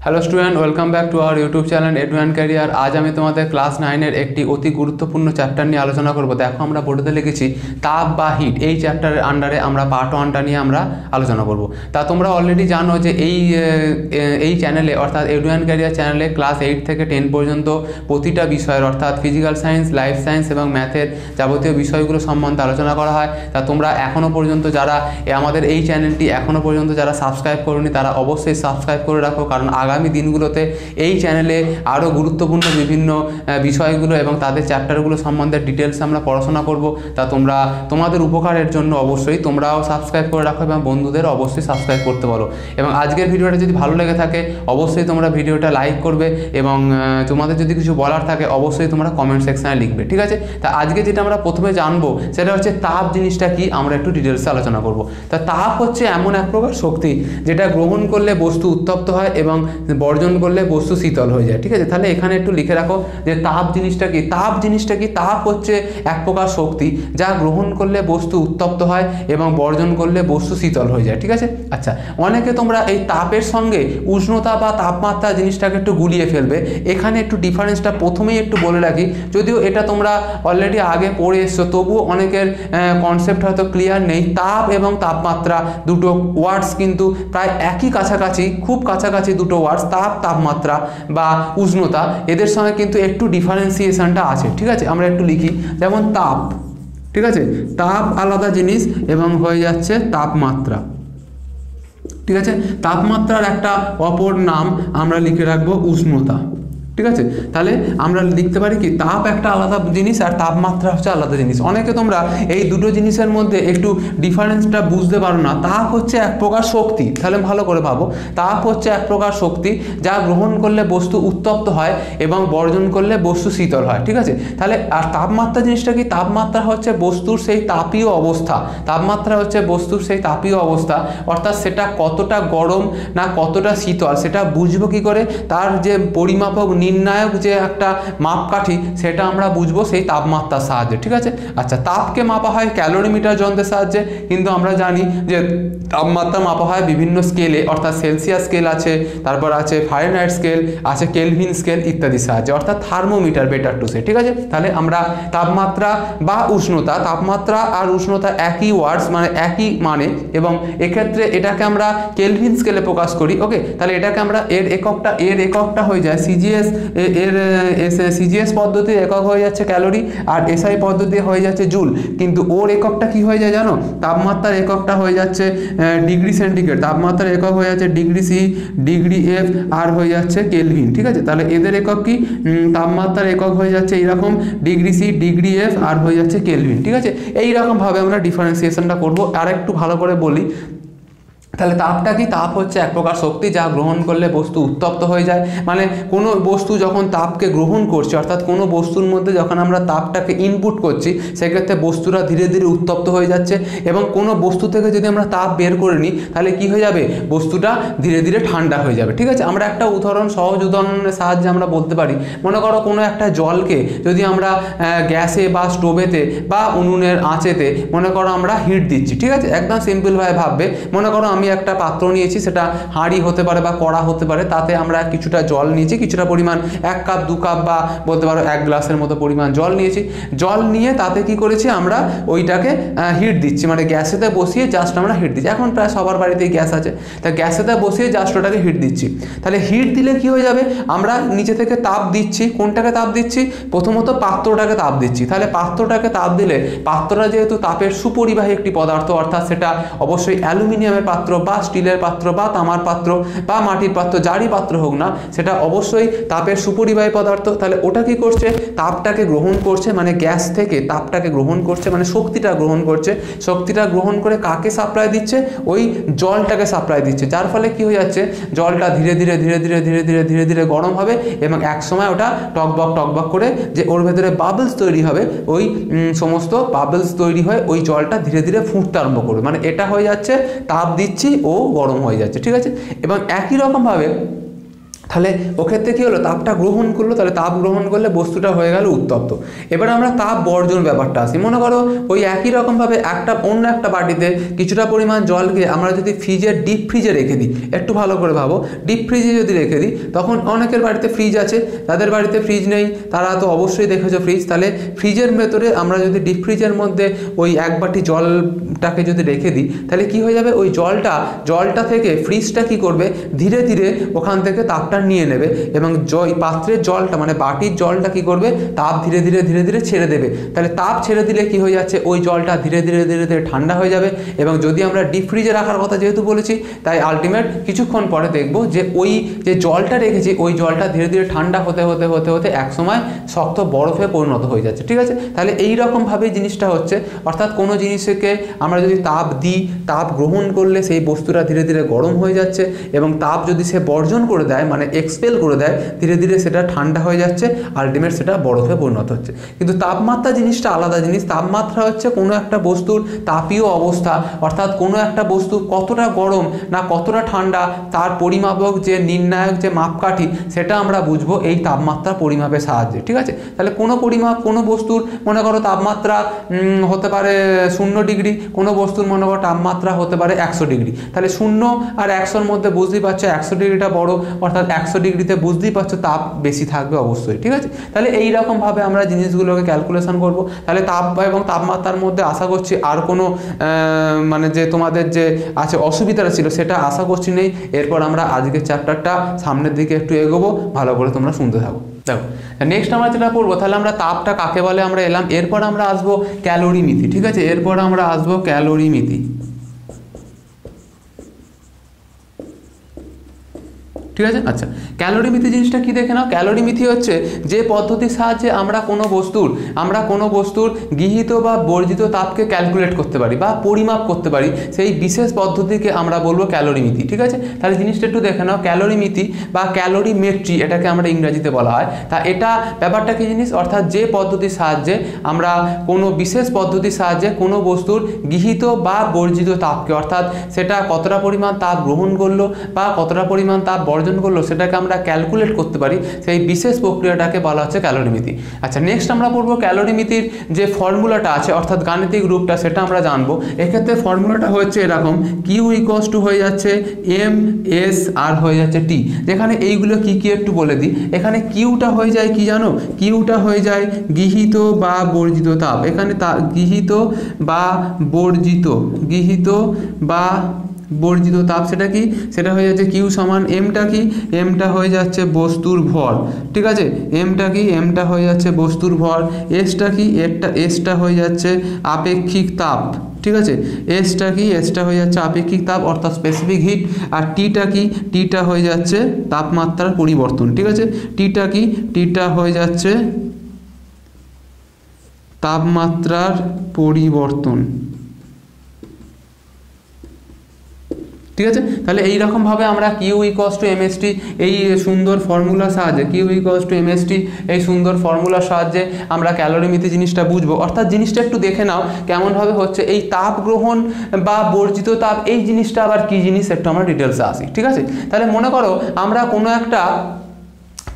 Hello student, welcome back to our YouTube channel edu and career. আজ আমি তোমাদের class 9-এর একটি অতি গুরুত্বপূর্ণ চ্যাপ্টার নিয়ে আলোচনা করব। দেখো, আমরা বোর্ডে লিখেছি তাপ বা হিট। এই চ্যাপ্টারের আন্ডারে আমরা পার্ট 1টা নিয়ে আমরা আলোচনা করব। তা তোমরা অলরেডি জানো যে এই চ্যানেলে অর্থাৎ এডু অ্যান্ড ক্যারিয়ার চ্যানেলে ক্লাস 8 থেকে 10 পর্যন্ত প্রতিটা বিষয়ের অর্থাৎ ফিজিক্যাল সায়েন্স, লাইফ সায়েন্স এবং ম্যাথের যাবতীয় বিষয়গুলো সম্বন্ধে আলোচনা করা হয়। তা তোমরা এখনও পর্যন্ত যারা আমাদের এই চ্যানেলটি এখনও পর্যন্ত যারা সাবস্ক্রাইব করোনি তারা অবশ্যই সাবস্ক্রাইব করে রাখো, কারণ আগামী দিনগুলোতে এই চ্যানেলে আরও গুরুত্বপূর্ণ বিভিন্ন বিষয়গুলো এবং তাদের চ্যাপ্টারগুলো সম্বন্ধে ডিটেলস আমরা পড়াশোনা করব। তা তোমাদের উপকারের জন্য অবশ্যই তোমরাও সাবস্ক্রাইব করে রাখো এবং বন্ধুদের অবশ্যই সাবস্ক্রাইব করতে বলো। এবং আজকের ভিডিওটা যদি ভালো লেগে থাকে অবশ্যই তোমরা ভিডিওটা লাইক করবে এবং তোমাদের যদি কিছু বলার থাকে অবশ্যই তোমরা কমেন্ট সেকশানে লিখবে, ঠিক আছে? তা আজকে যেটা আমরা প্রথমে জানবো সেটা হচ্ছে তাপ জিনিসটা কি, আমরা একটু ডিটেলসে আলোচনা করব। তা তাপ হচ্ছে এমন এক প্রকার শক্তি যেটা গ্রহণ করলে বস্তু উত্তপ্ত হয় এবং বর্জন করলে বস্তু শীতল হয়ে যায়, ঠিক আছে? তাহলে এখানে একটু লিখে রাখো যে তাপ জিনিসটা কি। তাপ জিনিসটা কি? তাপ হচ্ছে এক প্রকার শক্তি যা গ্রহণ করলে বস্তু উত্তপ্ত হয় এবং বর্জন করলে বস্তু শীতল হয়ে যায়, ঠিক আছে? আচ্ছা, অনেকে তোমরা এই তাপের সঙ্গে উষ্ণতা বা তাপমাত্রা জিনিসটাকে একটু গুলিয়ে ফেলবে। এখানে একটু ডিফারেন্সটা প্রথমেই একটু বলে রাখি, যদিও এটা তোমরা অলরেডি আগে পড়ে এসছো, তবুও অনেকের কনসেপ্ট হয়তো ক্লিয়ার নেই। তাপ এবং তাপমাত্রা দুটো ওয়ার্ডস কিন্তু প্রায় একই কাছাকাছি, খুব কাছাকাছি দুটো ওয়ার্ডস, তাপ তাপমাত্রা বা উষ্ণতা, এদের সঙ্গে কিন্তু একটু ডিফারেন্সিয়েশনটা আছে, ঠিক আছে? আমরা একটু লিখি, যেমন তাপ, ঠিক আছে? তাপ আলাদা জিনিস এবং হয়ে যাচ্ছে তাপমাত্রা, ঠিক আছে? তাপমাত্রার একটা অপর নাম আমরা লিখে রাখবো উষ্ণতা, ঠিক আছে? তাহলে আমরা লিখতে পারি কি, তাপ একটা আলাদা জিনিস আর তাপমাত্রা হচ্ছে আলাদা জিনিস। অনেকে তোমরা এই দুটো জিনিসের মধ্যে একটু ডিফারেন্সটা বুঝতে পারো না। তাপ হচ্ছে এক প্রকার শক্তি, তাহলে ভালো করে ভাবো, তাপ হচ্ছে এক প্রকার শক্তি যা গ্রহণ করলে বস্তু উত্তপ্ত হয় এবং বর্জন করলে বস্তু শীতল হয়, ঠিক আছে? তাহলে আর তাপমাত্রা জিনিসটা কি? তাপমাত্রা হচ্ছে বস্তুর সেই তাপীয় অবস্থা, তাপমাত্রা হচ্ছে বস্তুর সেই তাপীয় অবস্থা, অর্থাৎ সেটা কতটা গরম না কতটা শীতল সেটা বুঝবো কি করে? তার যে পরিমাপক নির্ণায়ক যে একটা মাপকাঠি সেটা আমরা বুঝবো সেই তাপমাত্রার সাহায্যে, ঠিক আছে? আচ্ছা, তাপকে মাপা হয় ক্যালোরিমিটার যন্ত্রের সাহায্যে, কিন্তু আমরা জানি যে তাপমাত্রা মাপা হয় বিভিন্ন স্কেলে, অর্থাৎ সেলসিয়াস স্কেল আছে, তারপর আছে ফারেনহাইট স্কেল আছে, কেলভিন স্কেল ইত্যাদির সাহায্যে, অর্থাৎ থার্মোমিটার বেটার টু সে, ঠিক আছে? তাহলে আমরা তাপমাত্রা বা উষ্ণতা, তাপমাত্রা আর উষ্ণতা একই ওয়ার্ডস, মানে একই মানে, এবং এক্ষেত্রে এটাকে আমরা কেলভিন স্কেলে প্রকাশ করি, ওকে? তাহলে এটাকে আমরা এর এককটা হয়ে যায় সিজিএস, সিজিএস পদ্ধতির একক হয়ে যাচ্ছে ক্যালোরি আর এসআই পদ্ধতি হয়ে যাচ্ছে জুল, কিন্তু ওর এককটা কি হয়ে যায় জানো? তাপমাত্রার এককটা হয়ে যাচ্ছে ডিগ্রি সেন্টিগ্রেড, তাপমাত্রার একক হয়ে যাচ্ছে degree C, degree F R হয়ে যাচ্ছে কেলভিন, ঠিক আছে? তাহলে এদের একক কি? তাপমাত্রার একক হয়ে যাচ্ছে এইরকম degree C, degree F R হয়ে যাচ্ছে কেলভিন, ঠিক আছে? এইরকমভাবে আমরা ডিফারেন্সিয়েশনটা করবো। আর একটু ভালো করে বলি, তাহলে তাপটা কি? তাপ হচ্ছে এক প্রকার শক্তি যা গ্রহণ করলে বস্তু উত্তপ্ত হয়ে যায়। মানে কোনো বস্তু যখন তাপকে গ্রহণ করছে, অর্থাৎ কোনো বস্তুর মধ্যে যখন আমরা তাপটাকে ইনপুট করছি সেক্ষেত্রে বস্তুরা ধীরে ধীরে উত্তপ্ত হয়ে যাচ্ছে, এবং কোনো বস্তু থেকে যদি আমরা তাপ বের করে নিই তাহলে কি হয়ে যাবে? বস্তুটা ধীরে ধীরে ঠান্ডা হয়ে যাবে, ঠিক আছে? আমরা একটা সহজ উদাহরণের সাহায্যে আমরা বলতে পারি। মনে করো কোনো একটা জলকে যদি আমরা গ্যাসে বা স্টোভেতে বা উনুনের আঁচেতে মনে করো আমরা হিট দিচ্ছি, ঠিক আছে? একদম সিম্পলভাবে ভাববে, মনে করো আমি একটা পাত্র নিয়েছি, সেটা হাঁড়ি হতে পারে বা কড়া হতে পারে, তাতে আমরা কিছুটা জল নিয়েছি, কিছুটা পরিমাণ 1 কাপ 2 কাপ বা বলতে পারো 1 গ্লাসের মতো পরিমাণ জল নিয়েছি। জল নিয়ে তাতে কি করেছি আমরা? ওইটাকে হিট দিচ্ছি, মানে গ্যাসেতে বসিয়ে জাস্ট আমরা হিট দিচ্ছি। এখন প্রায় সবার বাড়িতেই গ্যাস আছে, তা গ্যাসেতে বসিয়ে জাস্ট ওটাকে হিট দিচ্ছি। তাহলে হিট দিলে কি হয়ে যাবে? আমরা নিচে থেকে তাপ দিচ্ছি। কোনটাকে তাপ দিচ্ছি? প্রথমত পাত্রটাকে তাপ দিচ্ছি। তাহলে পাত্রটাকে তাপ দিলে পাত্রটা যেহেতু তাপের সুপরিবাহী একটি পদার্থ, অর্থাৎ সেটা অবশ্যই অ্যালুমিনিয়ামের পাত্র বা স্টিলের পাত্র বা তামার পাত্র বা মাটির পাত্র, যারই পাত্র হোক না, সেটা অবশ্যই তাপের সুপরিবাহী পদার্থ। তাহলে ওটা কি করছে? তাপটাকে গ্রহণ করছে, মানে গ্যাস থেকে তাপটাকে গ্রহণ করছে, মানে শক্তিটা গ্রহণ করছে। শক্তিটা গ্রহণ করে কাকে সাপ্লাই দিচ্ছে? ওই জলটাকে সাপ্লাই দিচ্ছে, যার ফলে কি হয়ে যাচ্ছে? জলটা ধীরে ধীরে ধীরে ধীরে ধীরে ধীরে ধীরে ধীরে গরম হবে এবং এক সময় ওটা টকবক করে যে ওর ভেতরে বাবলস তৈরি হবে, ওই সমস্ত বাবলস তৈরি হয়ে ওই জলটা ধীরে ধীরে ফুটতে আরম্ভ করবে, মানে এটা হয়ে যাচ্ছে তাপ দিচ্ছি ও গরম হয়ে যাচ্ছে, ঠিক আছে? এবং একই রকমভাবে তাহলে ওক্ষেত্রে কী হলো, তাপটা গ্রহণ করলো, তাহলে তাপ গ্রহণ করলে বস্তুটা হয়ে গেল উত্তপ্ত। এবার আমরা তাপ বর্জন ব্যাপারটা আসি। মনে করো ওই একই রকমভাবে অন্য একটা বাটিতে কিছুটা পরিমাণ জলকে আমরা যদি ডিপ ফ্রিজে রেখে দিই, একটু ভালো করে ভাবো, ডিপ ফ্রিজে যদি রেখে দিই, তখন অনেকের বাড়িতে ফ্রিজ আছে, যাদের বাড়িতে ফ্রিজ নেই তারা তো অবশ্যই দেখেছো ফ্রিজ। তাহলে ফ্রিজের ভেতরে আমরা যদি ডিপ ফ্রিজের মধ্যে ওই এক বাটি জলটাকে যদি রেখে দিই, তাহলে কি হয়ে যাবে, ওই জলটা থেকে ফ্রিজটা কি করবে, ধীরে ধীরে ওখান থেকে তাপটা নিয়ে নেবে এবং পাত্রের জলটা মানে বাটির জলটা কি করবে, তাপ ধীরে ধীরে ছেড়ে দেবে। তাহলে তাপ ছেড়ে দিলে কি হয়ে যাচ্ছে, ওই জলটা ধীরে ধীরে ঠান্ডা হয়ে যাবে। এবং যদি আমরা ডিপ ফ্রিজে রাখার কথা যেহেতু বলেছি, তাই আলটিমেট কিছুক্ষণ পরে দেখবো যে ওই যে জলটা রেখেছি ওই জলটা ধীরে ধীরে ঠান্ডা হতে একসময় শক্ত বরফে পরিণত হয়ে যাচ্ছে। ঠিক আছে, তাহলে এই রকমভাবেই জিনিসটা হচ্ছে। অর্থাৎ কোনো জিনিসকে আমরা যদি তাপ দিই, তাপ গ্রহণ করলে সেই বস্তুটা ধীরে ধীরে গরম হয়ে যাচ্ছে, এবং তাপ যদি সে বর্জন করে দেয় মানে এক্সপেল করে দেয়, ধীরে ধীরে সেটা ঠান্ডা হয়ে যাচ্ছে, আলটিমেট সেটা বরফে পরিণত হচ্ছে। কিন্তু তাপমাত্রা জিনিসটা আলাদা জিনিস। তাপমাত্রা হচ্ছে কোনো একটা বস্তুর তাপীয় অবস্থা, অর্থাৎ কোনো একটা বস্তু কতটা গরম না কতটা ঠান্ডা তার পরিমাপক যে নির্ণায়ক যে মাপকাঠি, সেটা আমরা বুঝবো এই তাপমাত্রা পরিমাপের সাহায্যে। ঠিক আছে, তাহলে কোনো বস্তুর মনে করো তাপমাত্রা হতে পারে 0 ডিগ্রি, কোনো বস্তুর মনে করো তাপমাত্রা হতে পারে 100 ডিগ্রি। তাহলে 0 আর 100-র মধ্যে বুঝতেই পারছো 100 ডিগ্রিটা বড়, অর্থাৎ 100 ডিগ্রিতে বুঝতেই পারছো তাপ বেশি থাকবে অবশ্যই। ঠিক আছে, তাহলে এই রকমভাবে আমরা জিনিসগুলোকে ক্যালকুলেশন করব। তাহলে তাপ এবং তাপমাত্রার মধ্যে আশা করছি আর কোনো মানে যে তোমাদের যে আছে অসুবিধাটা ছিল সেটা আশা করছি নেই। এরপর আমরা আজকের চ্যাপ্টারটা সামনের দিকে একটু এগোবো, ভালো করে তোমরা শুনতে থাকো। দেখো নেক্সট আমরা যেটা পড়বো, তাহলে আমরা তাপটা কাকে বলে আমরা এলাম। এরপর আমরা আসবো ক্যালোরিমিতি। ঠিক আছে, এরপর আমরা আসবো ক্যালোরিমিতি। ঠিক আছে, আচ্ছা ক্যালোরিমিতি জিনিসটা কি দেখে নাও। ক্যালোরিমিতি হচ্ছে যে পদ্ধতির সাহায্যে আমরা কোনো বস্তুর গৃহীত বা বর্জিত তাপকে ক্যালকুলেট করতে পারি বা পরিমাপ করতে পারি, সেই বিশেষ পদ্ধতিকে আমরা বলবো ক্যালোরিমিতি। ঠিক আছে, তাহলে জিনিসটা একটু দেখে নাও। ক্যালোরিমিতি বা ক্যালোরিমেট্রি এটাকে আমরা ইংরেজিতে বলা হয়। তা এটা ব্যাপারটা কি জিনিস, অর্থাৎ যে পদ্ধতির সাহায্যে আমরা কোনো বিশেষ পদ্ধতির সাহায্যে কোনো বস্তুর গৃহীত বা বর্জিত তাপকে, অর্থাৎ সেটা কতটা পরিমাণ তাপ গ্রহণ করলো বা কতটা পরিমাণ তাপ বর্জন করলো সেটাকে আমরা ক্যালকুলেট করতে পারি, সেই বিশেষ প্রক্রিয়াটাকে বলা হচ্ছে ক্যালোরিমিতি। আচ্ছা নেক্সট আমরা পড়বো ক্যালোরিমিতির যে ফর্মুলাটা আছে অর্থাৎ গাণিতিক রূপটা, সেটা আমরা জানবো। এক্ষেত্রে ফর্মুলাটা হচ্ছে এরকম, কিউ ইকুয়ালস টু হয়ে যাচ্ছে এম এস আর হয়ে যাচ্ছে টি। যেখানে এইগুলো কি কি একটু বলে দিই। এখানে কিউটা হয়ে যায় কি জানো, কিউটা হয়ে যায় গৃহীত বা বর্জিত তাপ। এখানে গৃহীত বা বর্জিত তাপ সেটা কি, সেটা হয়ে যাচ্ছে কিউ সমান এমটা কি, এমটা হয়ে যাচ্ছে বস্তুর ভর। ঠিক আছে, এমটা কি, এমটা হয়ে যাচ্ছে বস্তুর ভর। এসটা কি, এসটা হয়ে যাচ্ছে আপেক্ষিক তাপ। ঠিক আছে, এসটা কি, এসটা হয়ে যাচ্ছে আপেক্ষিক তাপ অর্থাৎ স্পেসিফিক হিট। আর টিটা কি, টিটা হয়ে যাচ্ছে তাপমাত্রার পরিবর্তন। ঠিক আছে, টিটা কি, টিটা হয়ে যাচ্ছে তাপমাত্রার পরিবর্তন। ঠিক আছে, তাহলে এইরকমভাবে আমরা কিউ ইকুয়ালস টু এমএসটি এই সুন্দর ফর্মুলার সাহায্যে, কিউ ইকুয়ালস টু এমএসটি এই সুন্দর ফর্মুলার সাহায্যে আমরা ক্যালোরিমিতি জিনিসটা বুঝবো। অর্থাৎ জিনিসটা একটু দেখে নাও কেমনভাবে হচ্ছে। এই তাপ গ্রহণ বা বর্জিত তাপ এই জিনিসটা আবার কী জিনিস একটু আমরা ডিটেলসে আসি। ঠিক আছে, তাহলে মনে করো আমরা কোনো একটা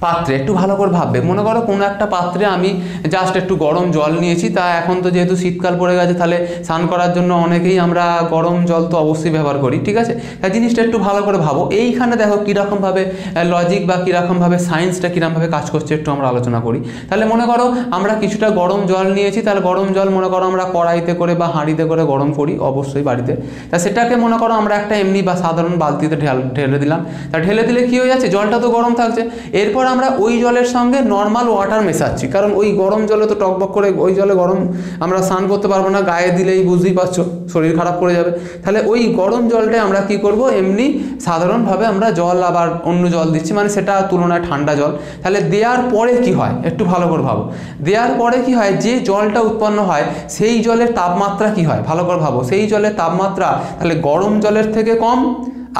পাত্রে, একটু ভালো করে ভাববে, মনে করো কোনো একটা পাত্রে আমি জাস্ট একটু গরম জল নিয়েছি। তা এখন তো যেহেতু শীতকাল পড়ে গেছে, তাহলে স্নান করার জন্য অনেকেই আমরা গরম জল তো অবশ্যই ব্যবহার করি। ঠিক আছে, তাই জিনিসটা একটু ভালো করে ভাবো। এইখানে দেখো কীরকমভাবে লজিক বা কীরকমভাবে সায়েন্সটা কীরকমভাবে কাজ করছে একটু আমরা আলোচনা করি। তাহলে মনে করো আমরা কিছুটা গরম জল নিয়েছি, তাহলে গরম জল মনে করো আমরা কড়াইতে করে বা হাঁড়িতে করে গরম করি অবশ্যই বাড়িতে। তা সেটাকে মনে করো আমরা একটা এমনি বা সাধারণ বালতিতে ঢেলে দিলাম। তা ঢেলে দিলে কী হয়ে যাচ্ছে, জলটা তো গরম থাকছে। এরপর আমরা ওই জলের সঙ্গে নর্মাল ওয়াটার মেশাচ্ছি, কারণ ওই গরম জলে তো টকবক করে ওই জলে গরম আমরা স্নান করতে পারবো না, গায়ে দিলেই বুঝতেই পারছো শরীর খারাপ করে যাবে। তাহলে ওই গরম জলটাই আমরা কি করব, এমনি সাধারণভাবে আমরা জল আবার অন্য জল দিচ্ছি, মানে সেটা তুলনায় ঠান্ডা জল। তাহলে দেওয়ার পরে কি হয় একটু ভালো করে ভাবো, দেওয়ার পরে কি হয়, যে জলটা উৎপন্ন হয় সেই জলের তাপমাত্রা কি হয় ভালো করে ভাবো। সেই জলের তাপমাত্রা তাহলে গরম জলের থেকে কম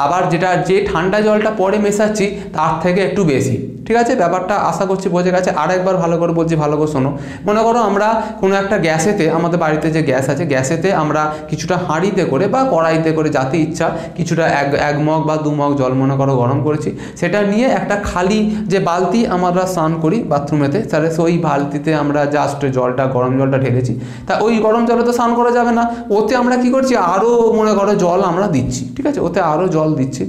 আবার যে ঠান্ডা জলটা পরে মেশাচ্ছি তার থেকে একটু বেশি। ঠিক আছে, ব্যাপারটা আশা করছি বোঝা গেছে। আরেকবার ভালো করে বলছি, ভালো করে শোনো। মনে করো আমরা কোনো একটা গ্যাসেতে, আমাদের বাড়িতে যে গ্যাস আছে, গ্যাসেতে আমরা কিছুটা হাঁড়িতে করে বা কড়াইতে করে যাতে ইচ্ছা কিছুটা এক মগ বা 2 মগ জল মনে করো গরম করেছি, সেটা নিয়ে একটা খালি যে বালতি আমরা স্নান করি বাথরুমেতে, তাহলে ওই বালতিতে আমরা জাস্ট জলটা, গরম জলটা ঢেলেছি। তা ওই গরম জলে তো স্নান করা যাবে না, ওতে আমরা কি করছি, আরও মনে করো জল আমরা দিচ্ছি। ঠিক আছে, ওতে আরও জল দিচ্ছি।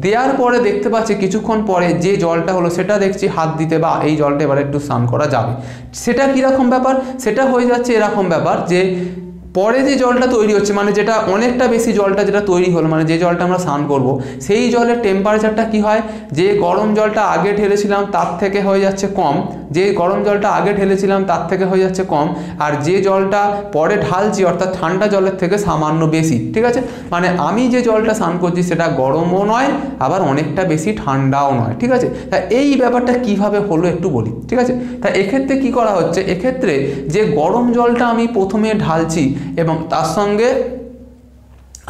দেওয়ার পরে দেখতে পাচ্ছি কিছুক্ষণ পরে যে জলটা হলো সেটা দেখছি হাত দিতে বা এই জলটা এবার একটু স্নান করা যাবে। সেটা কীরকম ব্যাপার, সেটা হয়ে যাচ্ছে এরকম ব্যাপার যে পরে যে জলটা তৈরি হচ্ছে, মানে যেটা অনেকটা বেশি জলটা যেটা তৈরি হলো, মানে যে জলটা আমরা স্নান করব, সেই জলের টেম্পারেচারটা কি হয়, যে গরম জলটা আগে ঢেলেছিলাম তার থেকে হয়ে যাচ্ছে কম, যে গরম জলটা আগে ঢেলেছিলাম তার থেকে হয়ে যাচ্ছে কম, আর যে জলটা পরে ঢালছি অর্থাৎ ঠান্ডা জলের থেকে সামান্য বেশি। ঠিক আছে, মানে আমি যে জলটা স্নান করছি সেটা গরমও নয় আবার অনেকটা বেশি ঠান্ডাও নয়। ঠিক আছে, তা এই ব্যাপারটা কিভাবে হলো একটু বলি। ঠিক আছে, তা এক্ষেত্রে কি করা হচ্ছে, এক্ষেত্রে যে গরম জলটা আমি প্রথমে ঢালছি এবং তার সঙ্গে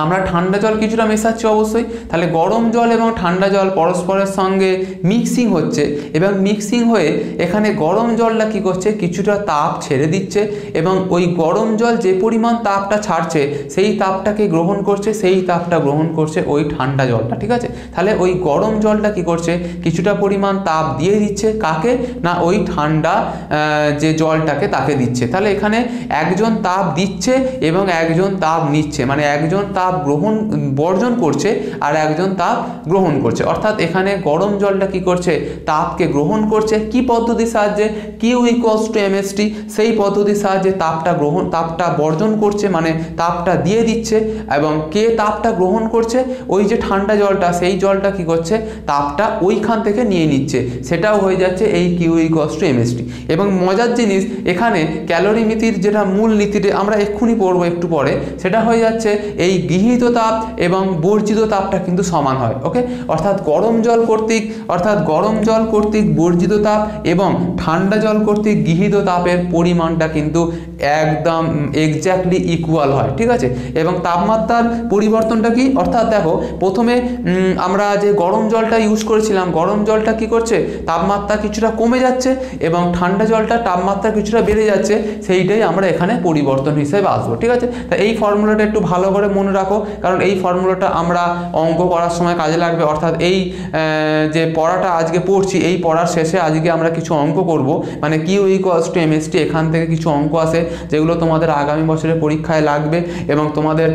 আমরা ঠান্ডা জল কিছুটা মেশাচ্ছি অবশ্যই, তাহলে গরম জল এবং ঠান্ডা জল পরস্পরের সঙ্গে মিক্সিং হচ্ছে এবং মিক্সিং হয়ে এখানে গরম জলটা কী করছে, কিছুটা তাপ ছেড়ে দিচ্ছে এবং ওই গরম জল যে পরিমাণ তাপটা ছাড়ছে সেই তাপটাকে গ্রহণ করছে, সেই তাপটা গ্রহণ করছে ওই ঠান্ডা জলটা। ঠিক আছে, তাহলে ওই গরম জলটা কী করছে, কিছুটা পরিমাণ তাপ দিয়ে দিচ্ছে কাকে না, ওই ঠান্ডা যে জলটাকে তাকে দিচ্ছে। তাহলে এখানে একজন তাপ দিচ্ছে এবং একজন তাপ নিচ্ছে, মানে একজন তাপ বর্জন করছে আর একজন তাপ গ্রহণ করছে। অর্থাৎ এখানে গরম জলটা কি করছে, তাপকে গ্রহণ করছে। কি পদ্ধতির সাহায্যে, কিউ ইকুয়ালস টু এমএসটি, সেই পদ্ধতির সাহায্যে তাপটা বর্জন করছে, মানে তাপটা দিয়ে দিচ্ছে। এবং কে তাপটা গ্রহণ করছে, ওই যে ঠান্ডা জলটা, সেই জলটা কি করছে, তাপটা ওইখান থেকে নিয়ে নিচ্ছে, সেটাও হয়ে যাচ্ছে এই কিউ ইকুয়ালস টু এমএসটি। এবং মজার জিনিস, এখানে ক্যালোরিমিতির যেটা মূল নীতিতে আমরা এক্ষুনি পড়বো একটু পরে, সেটা হয়ে যাচ্ছে এই গৃহীত তাপ এবং বর্জিত তাপটা কিন্তু সমান হয়। ওকে, অর্থাৎ গরম জল কর্তৃক বর্জিত তাপ এবং ঠান্ডা জল কর্তৃক গৃহীত তাপের পরিমাণটা কিন্তু একদম এক্স্যাক্টলি ইকুয়াল হয়। ঠিক আছে, এবং তাপমাত্রার পরিবর্তনটা কি, অর্থাৎ দেখো প্রথমে আমরা যে গরম জলটা ইউজ করেছিলাম, গরম জলটা কি করছে, তাপমাত্রা কিছুটা কমে যাচ্ছে এবং ঠান্ডা জলটা তাপমাত্রা কিছুটা বেড়ে যাচ্ছে, সেইটাই আমরা এখানে পরিবর্তন হিসেবে আসবো। ঠিক আছে, তা এই ফর্মুলাটা একটু ভালো করে মনে রাখো, কারণ এই ফর্মুলাটা আমরা অঙ্ক করার সময় কাজে লাগবে। অর্থাৎ এই যে পড়াটা আজকে পড়ছি, এই পড়ার শেষে আজকে আমরা কিছু অঙ্ক করব, মানে কিউ ইকুয়ালস টু এমএসটি, এখান থেকে কিছু অঙ্ক আসে যেগুলো তোমাদের আগামী বছরের পরীক্ষায় লাগবে এবং তোমাদের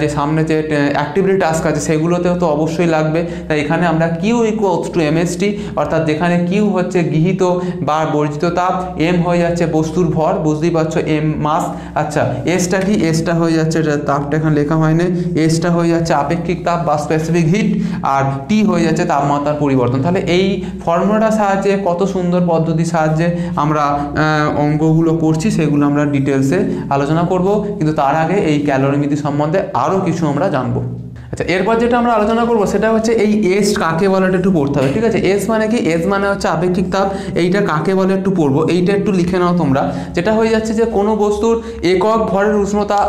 যে সামনে যে অ্যাক্টিভিটি টাস্ক আছে সেগুলোতেও তো অবশ্যই লাগবে। তাই এখানে আমরা কিউ ইকুয়ালস টু এমএসটি, অর্থাৎ যেখানে কিউ হচ্ছে গৃহীত বা বর্জিত তাপ, এম হয়ে যাচ্ছে বস্তুর ভর, বুঝতেই পারছো, এম মাস। আচ্ছা, এসটা কি, এসটা হয়ে যাচ্ছে, তাপটা এখানে লেখা হয়নি, এসটা হয়ে যাচ্ছে আপেক্ষিক তাপ বা স্পেসিফিক হিট, আর টি হয়ে যাচ্ছে তাপমাত্রার পরিবর্তন। তাহলে এই ফর্মুলাটার সাহায্যে, কত সুন্দর পদ্ধতির সাহায্যে আমরা অঙ্কগুলো করছি, সেগুলো আমরা ডিটেলসে আলোচনা করব, কিন্তু তার আগে এই ক্যালোরিমিতি সম্বন্ধে আরও কিছু আমরা জানবো। আচ্ছা, এরপর যেটা আমরা আলোচনা করবো সেটা হচ্ছে এই এস কাকে বলে একটু পড়তে হবে। ঠিক আছে, এস মানে কি, এস মানে হচ্ছে আপেক্ষিক তাপ, এইটা কাকে বলে একটু পড়বো, এইটা একটু লিখে নাও তোমরা। যেটা হয়ে যাচ্ছে যে কোনো বস্তুর একক ভরের উষ্ণতা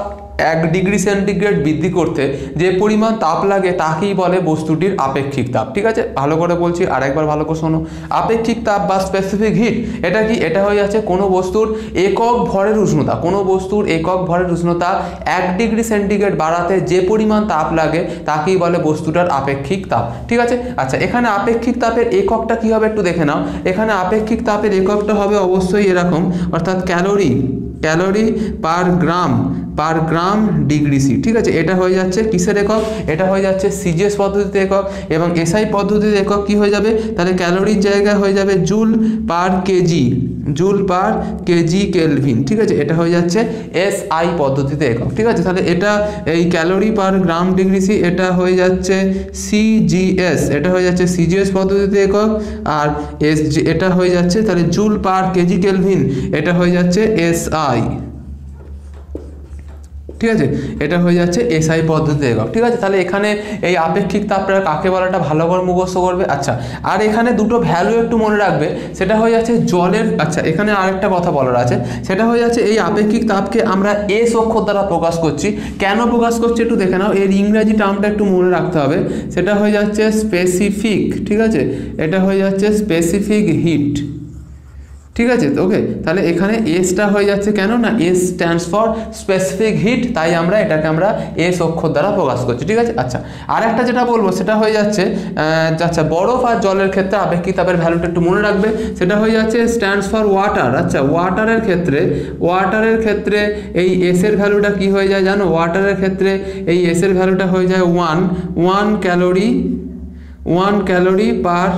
1 ডিগ্রি সেন্টিগ্রেড বৃদ্ধি করতে যে পরিমাণ তাপ লাগে তাকেই বলে বস্তুটির আপেক্ষিক তাপ। ঠিক আছে, ভালো করে বলছি, আরেকবার ভালো করে শোনো। আপেক্ষিক তাপ বা স্পেসিফিক হিট, এটা কি, এটা হয়ে যাচ্ছে কোনো বস্তুর একক ভরের উষ্ণতা, কোনো বস্তুর একক ভরের উষ্ণতা 1 ডিগ্রি সেন্টিগ্রেড বাড়াতে যে পরিমাণ তাপ লাগে তাকেই বলে বস্তুটার আপেক্ষিক তাপ। ঠিক আছে, আচ্ছা, এখানে আপেক্ষিক তাপের এককটা কি হবে একটু দেখে নাও। এখানে আপেক্ষিক তাপের এককটা হবে অবশ্যই এরকম, অর্থাৎ calorie per gram degree C. ঠিক আছে, এটা হয়ে যাচ্ছে কিসের একক, এটা হয়ে যাচ্ছে সিজিএস পদ্ধতিতে একক, এবং এসআই পদ্ধতিতে একক কি হয়ে যাবে, তাহলে ক্যালোরির জায়গায় হয়ে যাবে জুল পার কেজি কেলভিন। ঠিক আছে, এটা হয়ে যাচ্ছে এসআই পদ্ধতিতে একক। ঠিক আছে, তাহলে এটা এই calorie per gram degree C, এটা হয়ে যাচ্ছে সিজিএস, এটা হয়ে যাচ্ছে সিজিএস পদ্ধতিতে একক, আর এটা হয়ে যাচ্ছে তাহলে জুল পার কেজি কেলভিন, এটা হয়ে যাচ্ছে এসআই। ঠিক আছে, এটা হয়ে যাচ্ছে এসআই পদ্ধতি একক। ঠিক আছে, তাহলে এখানে এই আপেক্ষিক তাপটা কাকে বলাটা ভালো করে মুখস্থ করবে। আচ্ছা, আর এখানে দুটো ভ্যালু একটু মনে রাখবে, সেটা হয়ে যাচ্ছে জলের। আচ্ছা, এখানে আরেকটা কথা বলার আছে, সেটা হয়ে যাচ্ছে এই আপেক্ষিক তাপকে আমরা এস অক্ষর দ্বারা প্রকাশ করছি। কেন প্রকাশ করছি একটু দেখে নাও, এর ইংরাজি টার্মটা একটু মনে রাখতে হবে, সেটা হয়ে যাচ্ছে স্পেসিফিক। ঠিক আছে, এটা হয়ে যাচ্ছে স্পেসিফিক হিট। ঠিক আছে, ওকে, তাহলে এখানে এসটা হয়ে যাচ্ছে কেন না, S stands for specific hit, তাই আমরা এটাকে আমরা এস অক্ষর দ্বারা প্রকাশ করছি। ঠিক আছে, আচ্ছা, আর একটা যেটা বলবো সেটা হয়ে যাচ্ছে আচ্ছা, বরফ আর জলের ক্ষেত্রে আপেক্ষিক তাপের ভ্যালুটা একটু মনে রাখবে, সেটা হয়ে যাচ্ছে স্ট্যান্ডস ফর ওয়াটার। আচ্ছা, ওয়াটারের ক্ষেত্রে এই এসের ভ্যালুটা কি হয়ে যায় জানো, ওয়াটারের ক্ষেত্রে এই এসের ভ্যালুটা হয়ে যায় 1 calorie per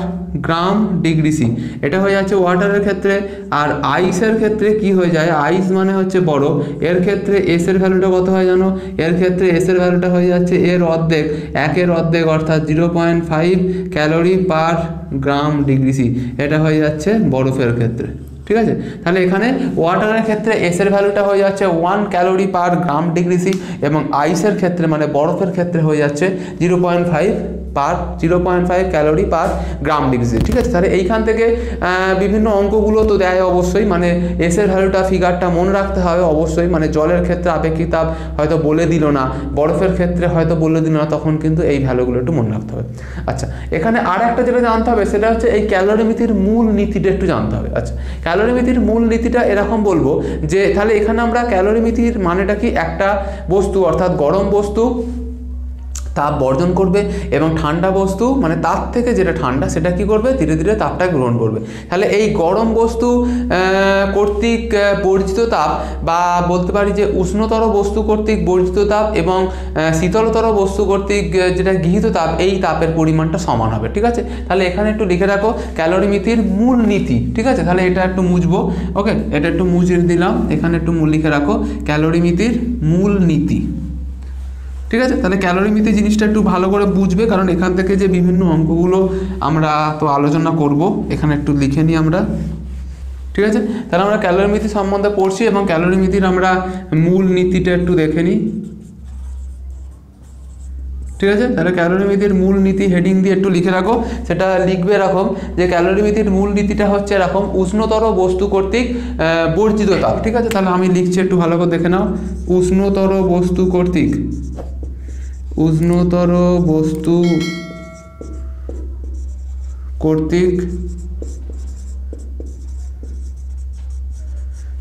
gram degree C, এটা হয়ে যাচ্ছে ওয়াটারের ক্ষেত্রে। আর আইসের ক্ষেত্রে কি হয়ে যায়, আইস মানে হচ্ছে বরফ, এর ক্ষেত্রে এসের ভ্যালুটা কত হয় জানো, এর ক্ষেত্রে এসের ভ্যালুটা হয়ে যাচ্ছে এর অর্ধেক, 1 অর্থাৎ 0.5 calorie per gram degree C, এটা হয়ে যাচ্ছে বরফের ক্ষেত্রে। ঠিক আছে, তাহলে এখানে ওয়াটারের ক্ষেত্রে এসের ভ্যালুটা হয়ে যাচ্ছে 1 calorie per gram degree C, এবং আইসের ক্ষেত্রে মানে বরফের ক্ষেত্রে হয়ে যাচ্ছে 0.5 calorie per gram degree C. ঠিক আছে, তাহলে এইখান থেকে বিভিন্ন অঙ্কগুলো তো দেয় অবশ্যই, মানে এসের ভ্যালুটা ফিগারটা মনে রাখতে হবে অবশ্যই, মানে জলের ক্ষেত্রে আপেক্ষিক তাপ হয়তো বলে দিল না, বরফের ক্ষেত্রে হয়তো বলে দিল না, তখন কিন্তু এই ভ্যালুগুলো একটু মনে রাখতে হবে। আচ্ছা, এখানে আর একটা যেটা জানতে হবে সেটা হচ্ছে এই ক্যালোরিমিতির মূল নীতিটা একটু জানতে হবে। আচ্ছা, ক্যালোরিমিতির মূল নীতিটা এরকম বলবো যে, তাহলে এখানে আমরা ক্যালোরিমিতির মানেটা কি, একটা বস্তু অর্থাৎ গরম বস্তু তাপ বর্জন করবে, এবং ঠান্ডা বস্তু মানে তাপ থেকে যেটা ঠান্ডা সেটা কি করবে, ধীরে ধীরে তাপটা গ্রহণ করবে। তাহলে এই গরম বস্তু কর্তৃক বর্জিত তাপ, বা বলতে পারি যে উষ্ণতর বস্তু কর্তৃক বর্জিত তাপ এবং শীতলতর বস্তু কর্তৃক যেটা গৃহীত তাপ, এই তাপের পরিমাণটা সমান হবে। ঠিক আছে, তাহলে এখানে একটু লিখে রাখো ক্যালোরিমিতির মূল নীতি। ঠিক আছে, তাহলে এটা একটু মুছবো, ওকে, এটা একটু মুছে দিলাম, এখানে একটু লিখে রাখো ক্যালোরিমিতির মূল নীতি। ঠিক আছে, তাহলে ক্যালোরিমিতি জিনিসটা একটু ভালো করে বুঝবে, কারণ এখান থেকে যে বিভিন্ন অঙ্কগুলো আমরা তো আলোচনা করব, এখানে একটু লিখে নিই আমরা। ঠিক আছে, তাহলে আমরা ক্যালোরিমিতি সম্বন্ধে পড়ছি, এবং ক্যালোরিমিতির আমরা মূল নীতিটা একটু দেখে নিই। ঠিক আছে, তাহলে ক্যালোরিমিতির মূল নীতি হেডিং দিয়ে একটু লিখে রাখো, সেটা লিখবে এরকম যে ক্যালোরিমিতির মূল নীতিটা হচ্ছে এরকম, উষ্ণতর বস্তু কর্তৃক বর্জিত তাপ। ঠিক আছে, তাহলে আমি লিখছি, একটু ভালো করে দেখে নাও, উষ্ণতর বস্তু কর্তৃক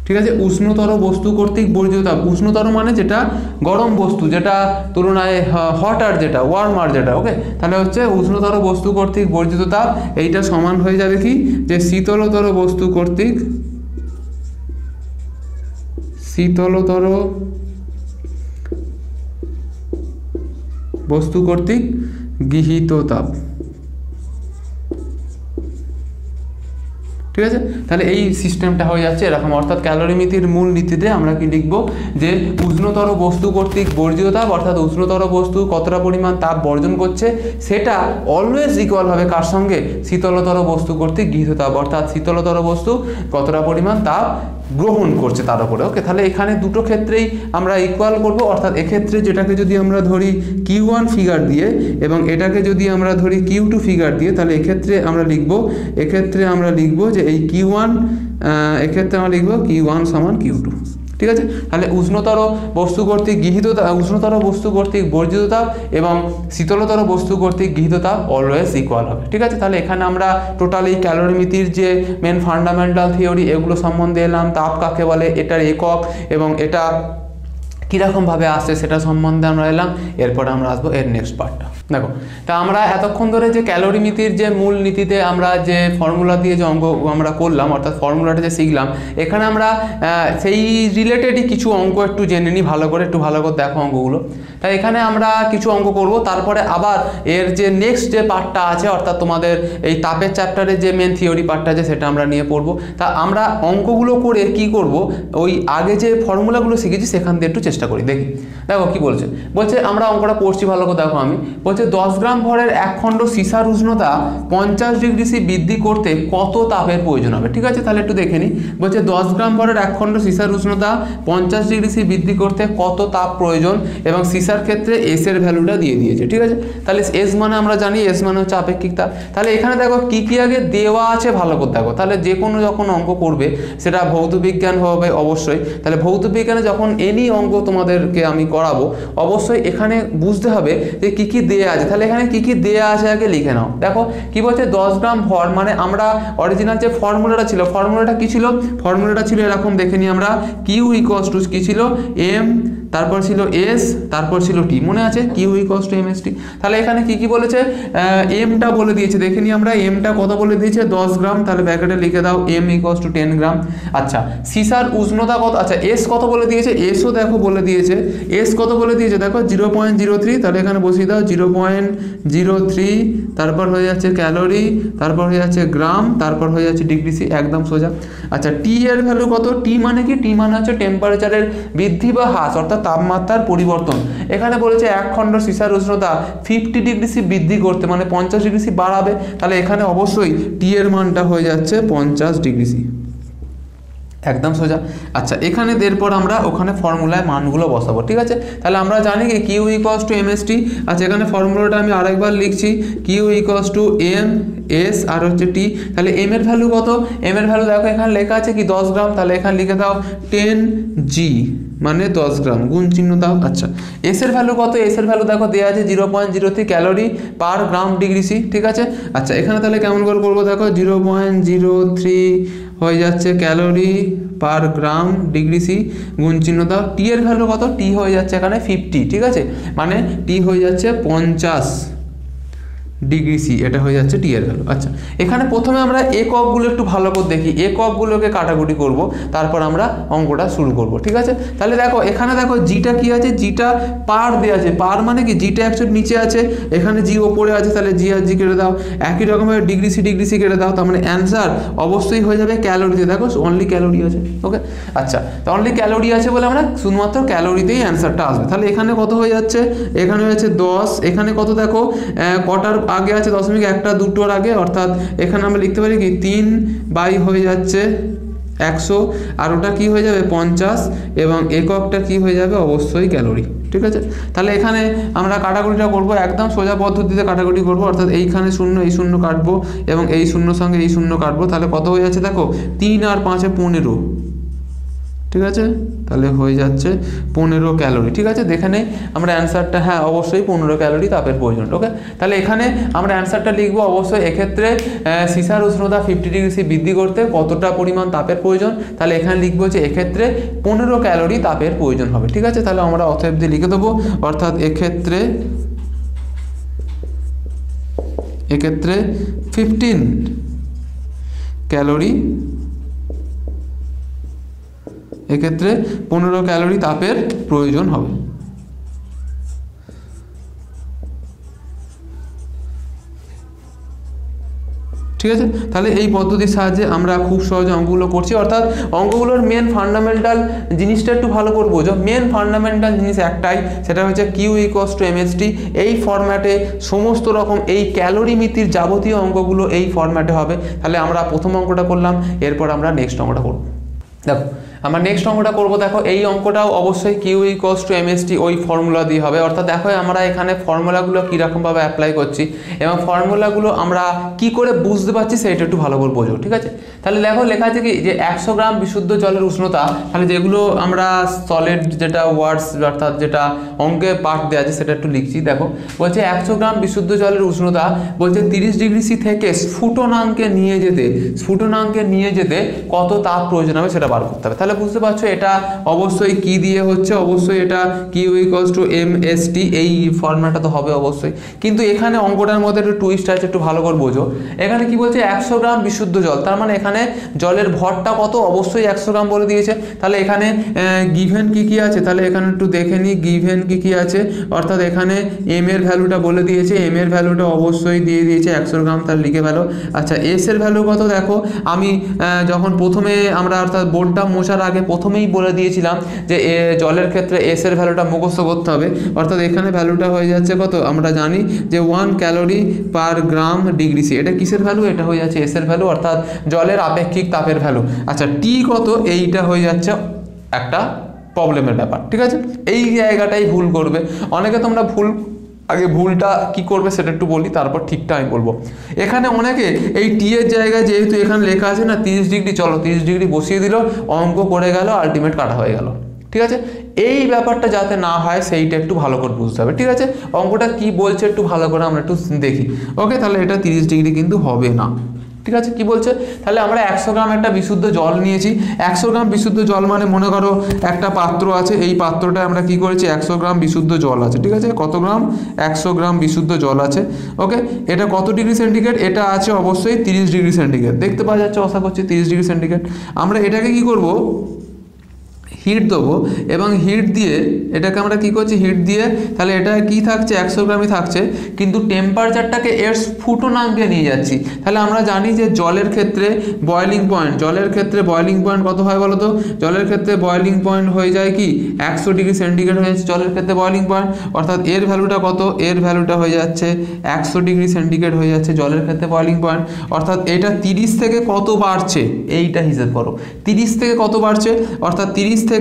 ঠিক আছে, উষ্ণতর বস্তু কর্তৃক বর্জিত তাপ, উষ্ণতর মানে যেটা গরম বস্তু, যেটা তুলনায় হটার যেটা ওয়ার্মার যেটা, ওকে, তাহলে হচ্ছে উষ্ণতর বস্তু কর্তৃক বর্জিত তাপ, এইটা সমান হয়ে যাবে কি, যে শীতলতর বস্তু কর্তৃক গৃহীত তাপ। ঠিক আছে, তাহলে এই সিস্টেমটা হয়ে যাচ্ছে এরকম, অর্থাৎ ক্যালোরিমিতির মূল নীতিতে আমরা কি লিখব, যে উষ্ণতর বস্তু কর্তৃক বর্জিত তাপ, অর্থাৎ উষ্ণতর বস্তু কতটা পরিমাণ তাপ বর্জন করছে সেটা অলওয়েজ ইকুয়াল হবে কার সঙ্গে, শীতলতর বস্তু কর্তৃক গৃহীত তাপ, অর্থাৎ শীতলতর বস্তু কতটা পরিমাণ তাপ গ্রহণ করছে তার উপরে। ওকে, তাহলে এখানে দুটো ক্ষেত্রেই আমরা ইকুয়াল করব, অর্থাৎ এক্ষেত্রে যেটাকে যদি আমরা ধরি Q1 ফিগার দিয়ে, এবং এটাকে যদি আমরা ধরি Q2 ফিগার দিয়ে, তাহলে এক্ষেত্রে আমরা লিখব যে এই Q1 এক্ষেত্রে আমরা লিখব Q1 সমান Q2। ঠিক আছে, তাহলে উষ্ণতর বস্তু কর্তৃক গৃহীত তাপ, উষ্ণতর বস্তু কর্তৃক বর্জিত তাপ এবং শীতলতর বস্তু কর্তৃক গৃহীত তাপ অলওয়েজ ইকুয়াল হবে। ঠিক আছে, তাহলে এখানে আমরা টোটালি ক্যালোরিমিতির যে মেন ফান্ডামেন্টাল থিওরি এগুলো সম্বন্ধে এলাম, তাপ কাকে বলে, এটার একক এবং এটা কীরকমভাবে আসছে সেটা সম্বন্ধে আমরা এলাম। এরপরে আমরা আসবো এর নেক্সট পার্টটা। দেখো, তা আমরা এতক্ষণ ধরে যে ক্যালোরিমিতির যে মূল নীতিতে আমরা যে ফর্মুলা দিয়ে যে অঙ্ক আমরা করলাম, অর্থাৎ ফর্মুলাটা যে শিখলাম, এখানে আমরা সেই রিলেটেডই কিছু অঙ্ক একটু জেনে নিই ভালো করে, একটু ভালো করে দেখো অঙ্কগুলো। তাই এখানে আমরা কিছু অঙ্ক করব, তারপরে আবার এর যে নেক্সট যে পার্টটা আছে, অর্থাৎ তোমাদের এই তাপের চ্যাপ্টারের যে মেন থিওরি পার্টটা আছে সেটা আমরা নিয়ে পড়বো। তা আমরা অঙ্কগুলো করে কি করব, ওই আগে যে ফর্মুলাগুলো শিখেছি সেখান দিয়ে একটু চেষ্টা করি, দেখি। দেখো কি বলছে আমরা অঙ্কটা পড়ছি ভালো করে, দেখো আমি বলছি বলছে 10 গ্রাম ভরের এক খণ্ড সীসার উষ্ণতা 50 ডিগ্রি সি বৃদ্ধি করতে কত তাপের প্রয়োজন হবে। ঠিক আছে, তাহলে একটু দেখে নিই। বলছে 10 গ্রাম ভরের এক খণ্ড সীসার উষ্ণতা 50 ডিগ্রি সি বৃদ্ধি করতে কত তাপ প্রয়োজন, এবং সীসার ক্ষেত্রে এস এর ভ্যালুটা দিয়ে দিয়েছে। ঠিক আছে, তাহলে এস মানে আমরা জানি, এস মানে হচ্ছে আপেক্ষিক তাপ। তাহলে এখানে দেখো কি কি আগে দেওয়া আছে ভালো করে দেখো। তাহলে যে কোনো যখন অঙ্ক করবে সেটা ভৌত বিজ্ঞান হবে অবশ্যই, তাহলে ভৌত বিজ্ঞানে যখন এনি অঙ্ক তোমাদেরকে আমি করাবো অবশ্যই এখানে বুঝতে হবে যে কি কি দেয়া আছে। তাহলে এখানে কি কি দেয়া আছে আগে লিখে নাও। দেখো কি বলছে, 10 গ্রাম ভর মানে আমরা অরিজিনাল যে ফর্মুলাটা ছিল, ফর্মুলাটা কি ছিল, ফর্মুলাটা ছিল এরকম, দেখে নিই আমরা। কিউ ইকুয়ালস টু কি ছিল, এম, তারপর ছিল এস, তারপর ছিল টি, মনে আছে, Q equals to M S T. তাহলে এখানে কি কি বলেছে, এমটা বলে দিয়েছে, দেখে নিই আমরা এমটা কত বলে দিয়েছে 10 গ্রাম, তাহলে ব্র্যাকেটে লিখে দাও এম ইকুয়ালস টু 10 গ্রাম। আচ্ছা, সীসার উষ্ণতা কত, আচ্ছা এস কত বলে দিয়েছে, এসও দেখো বলে দিয়েছে, এস কত বলে দিয়েছে দেখো 0.03, তাহলে এখানে বসিয়ে দাও 0.03, তারপর হয়ে যাচ্ছে ক্যালোরি, তারপর হয়ে যাচ্ছে গ্রাম, তারপর হয়ে যাচ্ছে ডিগ্রি সি, একদম সোজা। আচ্ছা টি এর ভ্যালু কত, টি মানে কি, টি মানে হচ্ছে টেম্পারেচারের বৃদ্ধি বা হ্রাস, অর্থাৎ তাপমাত্রার পরিবর্তন। এখানে বলেছে এক খণ্ড সীসার উষ্ণতা 50 ডিগ্রি সি বৃদ্ধি করতে, মানে 50 ডিগ্রি সি বাড়াবে, তাহলে এখানে অবশ্যই টি এর মানটা হয়ে যাচ্ছে 50 ডিগ্রি সি, একদম সোজা। আচ্ছা এখানে এরপর আমরা ওখানে ফর্মুলায় মানগুলো বসাবো। ঠিক আছে, তাহলে আমরা জানি কি Q equals to M S T. আচ্ছা এখানে ফর্মুলাটা আমি আরেকবার লিখছি, Q equals to M S আর হচ্ছে টি। তাহলে এম এর ভ্যালু কত, এম এর ভ্যালু দেখো এখানে লেখা আছে কি 10 গ্রাম, তাহলে এখানে লিখে দাও 10 জি মানে 10 গ্রাম, গুণ চিহ্ন দাও। আচ্ছা এস এর ভ্যালু কত, এস এর ভ্যালু দেখো দেওয়া আছে 0.03 calorie per gram degree C. ঠিক আছে, আচ্ছা এখানে তাহলে কেমন করে করবো দেখো, 0.03 হয়ে যাচ্ছে calorie per gram degree C, গুণ চিহ্ন দাও। টি এর ভ্যালু কত, টি হয়ে যাচ্ছে এখানে 50, ঠিক আছে, মানে টি হয়ে যাচ্ছে 50 ডিগ্রি সি, এটা হয়ে যাচ্ছে টি এর ভ্যালু। আচ্ছা এখানে প্রথমে আমরা এককগুলো একটু ভালো করে দেখি, এককগুলোকে কাটাকুটি করব, তারপর আমরা অঙ্কটা শুরু করব। ঠিক আছে, তাহলে দেখো এখানে দেখো জিটা কি আছে, জিটা পার দেওয়া আছে, পার মানে কি জিটা অ্যাকচুয়ালি নিচে আছে, এখানে জি ওপরে আছে, তাহলে জি আর জি কেটে দাও, একই রকমভাবে ডিগ্রি সি কেটে দাও, তার মানে অ্যান্সার অবশ্যই হয়ে যাবে ক্যালোরিতে। দেখো অনলি ক্যালোরি আছে, ওকে। আচ্ছা তো অনলি ক্যালোরি আছে বলে আমরা শুধুমাত্র ক্যালোরিতেই অ্যান্সারটা আসবে। তাহলে এখানে কত হয়ে যাচ্ছে, এখানে হয়েছে 10, এখানে কত দেখো কটার আগে আছে, 0.1টা 2টোর আগে, অর্থাৎ এখানে আমরা লিখতে পারি কি 3 বাই হয়ে যাচ্ছে 100, আর ওটা কি হয়ে যাবে 50, এবং এককটা কি হয়ে যাবে অবশ্যই ক্যালোরি। ঠিক আছে, তাহলে এখানে আমরা কাটাকুটিটা করব, একদম সোজা পদ্ধতিতে কাটাকুটি করব, অর্থাৎ এইখানে শূন্য এই শূন্য কাটবো এবং এই শূন্যর সঙ্গে এই শূন্য কাটবো, তাহলে কত হয়ে যাচ্ছে দেখো 3 আর 5 15, ঠিক আছে, তাহলে হয়ে যাচ্ছে 15 ক্যালোরি। ঠিক আছে, দেখে নেই আমরা অ্যান্সারটা, হ্যাঁ অবশ্যই 15 ক্যালোরি তাপের প্রয়োজন। ওকে, তাহলে এখানে আমরা অ্যান্সারটা লিখবো অবশ্যই, এক্ষেত্রে সীসার উষ্ণতা 50 ডিগ্রি সি বৃদ্ধি করতে কতটা পরিমাণ তাপের প্রয়োজন, তাহলে এখানে লিখবো যে এক্ষেত্রে 15 ক্যালোরি তাপের প্রয়োজন হবে। ঠিক আছে, তাহলে আমরা অতএব দিয়ে লিখে দেবো, অর্থাৎ এক্ষেত্রে 15 ক্যালোরি, এক্ষেত্রে 15 ক্যালোরি তাপের প্রয়োজন হবে। ঠিক আছে, তাহলে এই পদ্ধতির সাহায্যে আমরা খুব সহজে অঙ্কগুলো করছি, অর্থাৎ অঙ্কগুলোর মেন ফান্ডামেন্টাল জিনিসটা একটু ভালো করে বোঝো। মেন ফান্ডামেন্টাল জিনিস একটাই, সেটা হচ্ছে Q equals to M S T. এই ফরম্যাটে সমস্ত রকম এই ক্যালোরিমিতির যাবতীয় অঙ্কগুলো এই ফরম্যাটে হবে। তাহলে আমরা প্রথম অঙ্কটা করলাম, এরপর আমরা নেক্সট অঙ্কটা করব। দেখো আমরা নেক্সট অঙ্কটা করবো, দেখো এই অঙ্কটাও অবশ্যই Q equals to M S T ওই ফর্মুলা দিয়ে হবে। অর্থাৎ দেখো আমরা এখানে ফর্মুলাগুলো কীরকমভাবে অ্যাপ্লাই করছি এবং ফর্মুলাগুলো আমরা কি করে বুঝতে পারছি সেটা একটু ভালো করে বোঝো। ঠিক আছে, তাহলে দেখো লেখা আছে কি যে 100 গ্রাম বিশুদ্ধ জলের উষ্ণতা, তাহলে যেগুলো আমরা সলিড যেটা ওয়ার্ডস অর্থাৎ যেটা অঙ্কে পার্ট দেওয়া আছে সেটা একটু লিখছি। দেখো বলছে 100 গ্রাম বিশুদ্ধ জলের উষ্ণতা বলছে 30 ডিগ্রি সি থেকে স্ফুটনাঙ্কে নিয়ে যেতে কত তাপ প্রয়োজন হবে সেটা বার করতে হবে। তাহলে বুঝতে পারছো এটা অবশ্যই কি দিয়ে হচ্ছে, অবশ্যই এটা Q equals to M S T, এই ফর্মুলাটা তো হবে অবশ্যই। কিন্তু এখানে অঙ্কটার মধ্যে একটু টুইস্ট আছে, একটু ভালো করে বোঝো। এখানে কি বলছে 100 গ্রাম বিশুদ্ধ জল, তার মানে এখানে জলের ভরটা কত, অবশ্যই 100 গ্রাম বলে দিয়েছে। তাহলে এখানে গিভেন কি আছে, তাহলে এখানে একটু দেখে নিই গিভেন কি আছে, অর্থাৎ এখানে এম এর ভ্যালুটা বলে দিয়েছে, এম এর ভ্যালুটা অবশ্যই দিয়ে দিয়েছে 100 গ্রাম, তাহলে লিখে ফেলো। আচ্ছা এস এর ভ্যালু কত দেখো, আমি যখন প্রথমে আমরা অর্থাৎ বোর্ডটা মোছার আগে প্রথমেই বলে দিয়েছিলাম যে জলের ক্ষেত্রে এস এর ভ্যালুটা মুখস্থ করতে হবে, অর্থাৎ এখানে ভ্যালুটা হয়ে যাচ্ছে কত, আমরা জানি যে 1 calorie per gram degree C. এটা কিসের ভ্যালু, এটা হয়ে যাচ্ছে এস এর ভ্যালু, অর্থাৎ জলের আপেক্ষিক তাপের ভ্যালু। আচ্ছা টি কত, এইটা হয়ে যাচ্ছে একটা প্রবলেমের ব্যাপার, ঠিক আছে। এই জায়গাটাই ভুল করবে অনেকে, তোমরা আগে ভুলটা কি করবে সেটা একটু বলি, তারপর ঠিকটা আমি বলবো। এখানে অনেকে এই টি এর জায়গায় যেহেতু এখানে লেখা আছে না 30 ডিগ্রি, চলো 30 ডিগ্রি বসিয়ে দিল, অঙ্ক করে গেল, আলটিমেট কাটা হয়ে গেল, ঠিক আছে। এই ব্যাপারটা যাতে না হয় সেইটা একটু ভালো করে বুঝতে হবে, ঠিক আছে। অঙ্কটা কি বলছে একটু ভালো করে আমরা একটু দেখি। ওকে, তাহলে এটা 30 ডিগ্রি কিন্তু হবে না, ঠিক আছে। কি বলছে, তাহলে আমরা 100 গ্রাম একটা বিশুদ্ধ জল নিয়েছি। 100 গ্রাম বিশুদ্ধ জল মানে মনে করো একটা পাত্র আছে, এই পাত্রটা আমরা কি করেছি, 100 গ্রাম বিশুদ্ধ জল আছে, ঠিক আছে। কত গ্রাম, 100 গ্রাম বিশুদ্ধ জল আছে। ওকে, এটা কত ডিগ্রি সেন্টিগ্রেড, এটা আছে অবশ্যই 30 ডিগ্রি সেন্টিগ্রেড, দেখতে পাওয়া যাচ্ছে, আশা করছি 30 ডিগ্রি সেন্টিগ্রেড। আমরা এটাকে কি করব, হিট দেবো, এবং হিট দিয়ে এটাকে আমরা কি করছি, হিট দিয়ে, তাহলে এটা কি থাকছে, 100 গ্রামই থাকছে, কিন্তু টেম্পারেচারটাকে এর স্ফুটনাঙ্কে নিয়ে যাচ্ছি। তাহলে আমরা জানি যে জলের ক্ষেত্রে বয়লিং পয়েন্ট, জলের ক্ষেত্রে বয়লিং পয়েন্ট কত হয় বলো তো, জলের ক্ষেত্রে বয়লিং পয়েন্ট হয়ে যায় কি 100 ডিগ্রি সেন্টিগ্রেড হয়ে যাচ্ছে জলের ক্ষেত্রে বয়লিং পয়েন্ট, অর্থাৎ এর ভ্যালুটা কত, এর ভ্যালুটা হয়ে যাচ্ছে 100 ডিগ্রি সেন্টিগ্রেড হয়ে যাচ্ছে জলের ক্ষেত্রে বয়লিং পয়েন্ট। অর্থাৎ এটা 30 থেকে কত বাড়ছে, এইটা হিসেব করো, 30 থেকে কত বাড়ছে, অর্থাৎ 30 থেকে